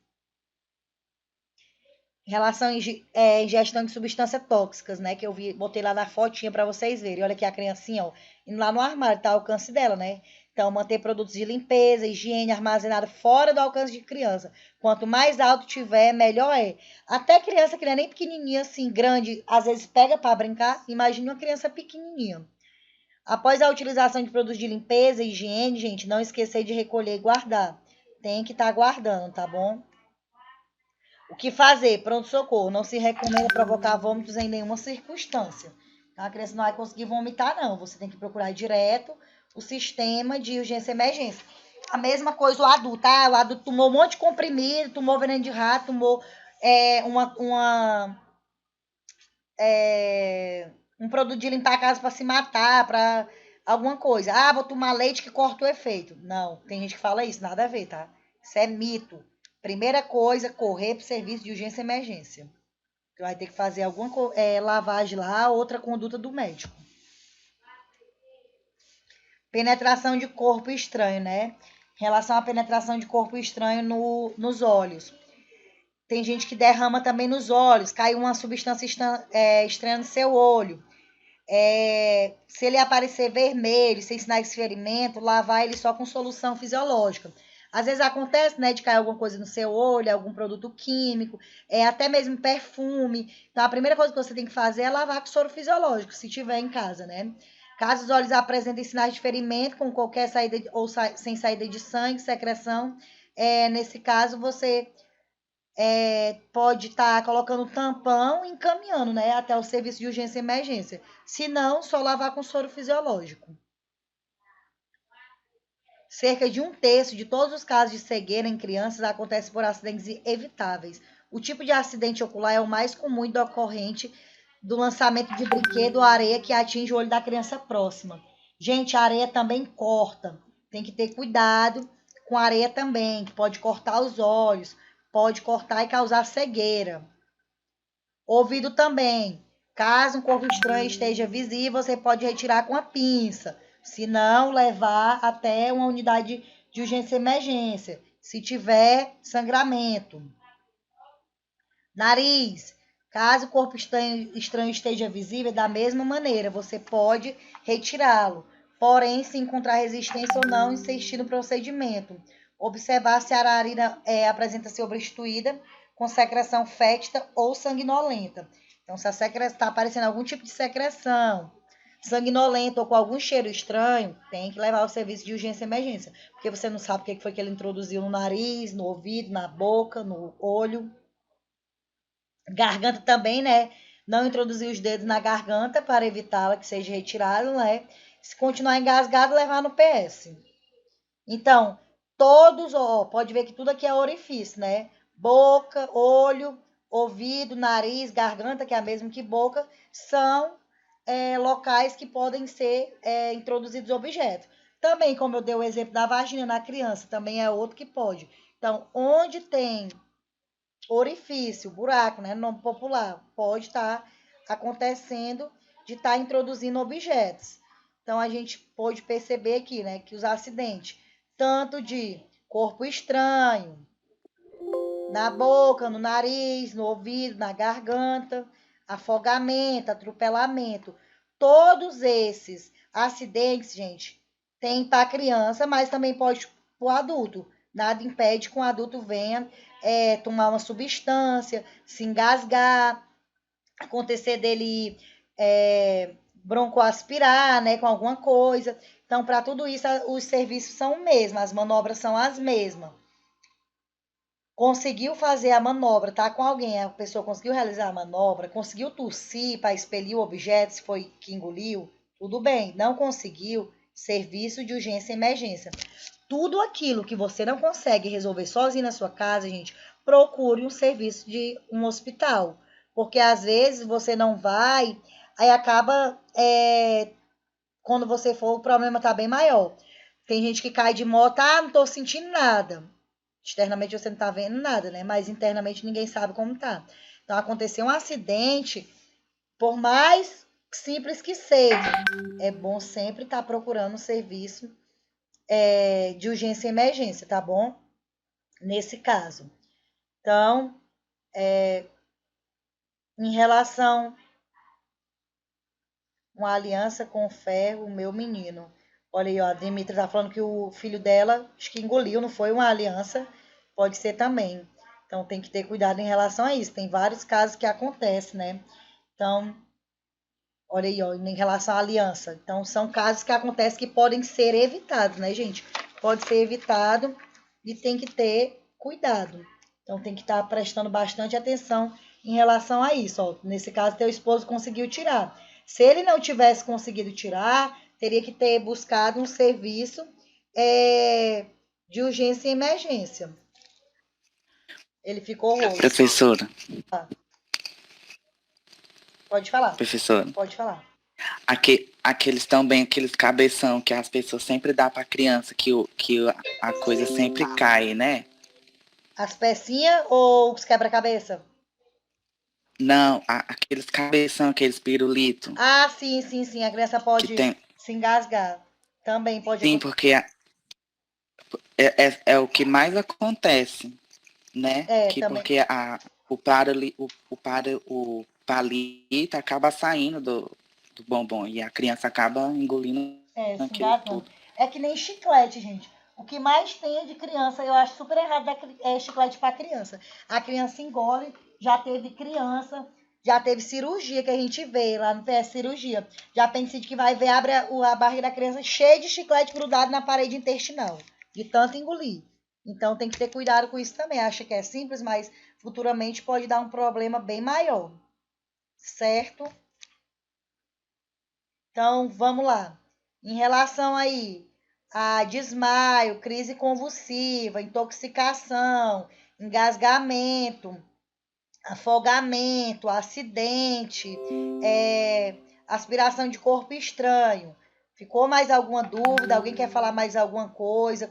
Em relação à ingestão de substâncias tóxicas, né? Que eu botei lá na fotinha para vocês verem. Olha aqui a criancinha, ó, indo lá no armário, tá ao alcance dela, né? Então, manter produtos de limpeza, higiene armazenado fora do alcance de criança. Quanto mais alto tiver, melhor é. Até criança que não é nem pequenininha, assim, grande, às vezes pega para brincar. Imagine uma criança pequenininha. Após a utilização de produtos de limpeza e higiene, gente, não esquecer de recolher e guardar. Tem que estar guardando, tá bom? O que fazer? Pronto-socorro. Não se recomenda provocar vômitos em nenhuma circunstância. Tá? A criança não vai conseguir vomitar, não. Você tem que procurar direto o sistema de urgência e emergência. A mesma coisa o adulto, tá? O adulto tomou um monte de comprimido, tomou veneno de rato, tomou um produto de limpar a casa para se matar, para alguma coisa. Ah, vou tomar leite que corta o efeito. Não, tem gente que fala isso, nada a ver, tá? Isso é mito. Primeira coisa, correr para o serviço de urgência e emergência. Você vai ter que fazer alguma lavagem lá, outra conduta do médico. Penetração de corpo estranho, né? Em relação à penetração de corpo estranho nos olhos. Tem gente que derrama também nos olhos, cai uma substância estranha no seu olho. Se ele aparecer vermelho, sem sinais de ferimento, lavar ele só com solução fisiológica. Às vezes acontece, né, de cair alguma coisa no seu olho, algum produto químico, até mesmo perfume. Então, a primeira coisa que você tem que fazer é lavar com soro fisiológico, se tiver em casa, né? Caso os olhos apresentem sinais de ferimento, com qualquer saída ou sem saída de sangue, secreção, nesse caso você pode estar colocando tampão e encaminhando, né, até o serviço de urgência e emergência. Se não, só lavar com soro fisiológico. Cerca de 1/3 de todos os casos de cegueira em crianças acontece por acidentes evitáveis. O tipo de acidente ocular é o mais comum e decorrente do lançamento de brinquedo ou areia que atinge o olho da criança próxima. Gente, a areia também corta. Tem que ter cuidado com a areia também, que pode cortar os olhos, pode cortar e causar cegueira. Ouvido também. Caso um corpo estranho esteja visível, você pode retirar com a pinça. Se não, levar até uma unidade de urgência e emergência. Se tiver sangramento. Nariz. Caso o corpo estranho esteja visível, da mesma maneira, você pode retirá-lo. Porém, se encontrar resistência ou não, insistir no procedimento. Observar se a ararina apresenta ser obstruída com secreção fétida ou sanguinolenta. Então, se a secreção está aparecendo algum tipo de secreção sanguinolenta ou com algum cheiro estranho, tem que levar ao serviço de urgência e emergência. Porque você não sabe o que foi que ele introduziu no nariz, no ouvido, na boca, no olho. Garganta também, né? Não introduzir os dedos na garganta para evitá-la que seja retirada, né? Se continuar engasgado, levar no PS. Então, todos, pode ver que tudo aqui é orifício, né? Boca, olho, ouvido, nariz, garganta, que é a mesma que boca, são locais que podem ser introduzidos objetos. Também, como eu dei o exemplo da vagina na criança, também é outro que pode. Então, onde tem orifício, buraco, né, no nome popular, pode estar acontecendo de estar introduzindo objetos. Então, a gente pode perceber aqui, né, que os acidentes, tanto de corpo estranho, na boca, no nariz, no ouvido, na garganta, afogamento, atropelamento, todos esses acidentes, gente, tem para criança, mas também pode para o adulto. Nada impede que um adulto venha tomar uma substância, se engasgar, acontecer dele broncoaspirar, né, com alguma coisa. Então, para tudo isso, os serviços são os mesmos, as manobras são as mesmas. Conseguiu fazer a manobra, tá com alguém, a pessoa conseguiu realizar a manobra, conseguiu tossir para expelir o objeto, se foi que engoliu, tudo bem. Não conseguiu, serviço de urgência e emergência. Tudo aquilo que você não consegue resolver sozinho na sua casa, gente, procure um serviço de um hospital. Porque às vezes você não vai, aí acaba, quando você for, o problema tá bem maior. Tem gente que cai de moto, não tô sentindo nada. Externamente você não tá vendo nada, né? Mas internamente ninguém sabe como tá. Então, aconteceu um acidente, por mais simples que seja, é bom sempre estar procurando um serviço de urgência e emergência, tá bom? Nesse caso. Então, em relação a uma aliança com ferro, meu menino. Olha aí, ó, a Dimitra tá falando que o filho dela, acho que engoliu, não foi uma aliança, pode ser também. Então, tem que ter cuidado em relação a isso. Tem vários casos que acontecem, né? Então, olha aí, ó, em relação à aliança. Então, são casos que acontecem que podem ser evitados, né, gente? Pode ser evitado e tem que ter cuidado. Então, tem que estar prestando bastante atenção em relação a isso. Ó. Nesse caso, teu esposo conseguiu tirar. Se ele não tivesse conseguido tirar, teria que ter buscado um serviço de urgência e emergência. Ele ficou roxo. Professora. Pode falar. Professora. Pode falar. Aqueles também, aqueles cabeção que as pessoas sempre dão pra criança, que a coisa sempre cai, né? As pecinhas ou os quebra-cabeça? Não, aqueles cabeção, aqueles pirulitos. Ah, sim, sim, sim. A criança pode se engasgar. Também pode Sim, porque é o que mais acontece, né? Porque o palito acaba saindo do bombom e a criança acaba engolindo aquilo tudo. É que nem chiclete, gente. O que mais tem é de criança, eu acho super errado chiclete para criança. A criança engole, já teve criança, já teve cirurgia que a gente vê lá no PS Cirurgia. Já pensei que vai ver, abre a barriga da criança cheia de chiclete grudado na parede intestinal, de tanto engolir. Então tem que ter cuidado com isso também. Acha que é simples, mas futuramente pode dar um problema bem maior. Certo? Então, vamos lá. Em relação aí a desmaio, crise convulsiva, intoxicação, engasgamento, afogamento, acidente, aspiração de corpo estranho. Ficou mais alguma dúvida? Alguém quer falar mais alguma coisa?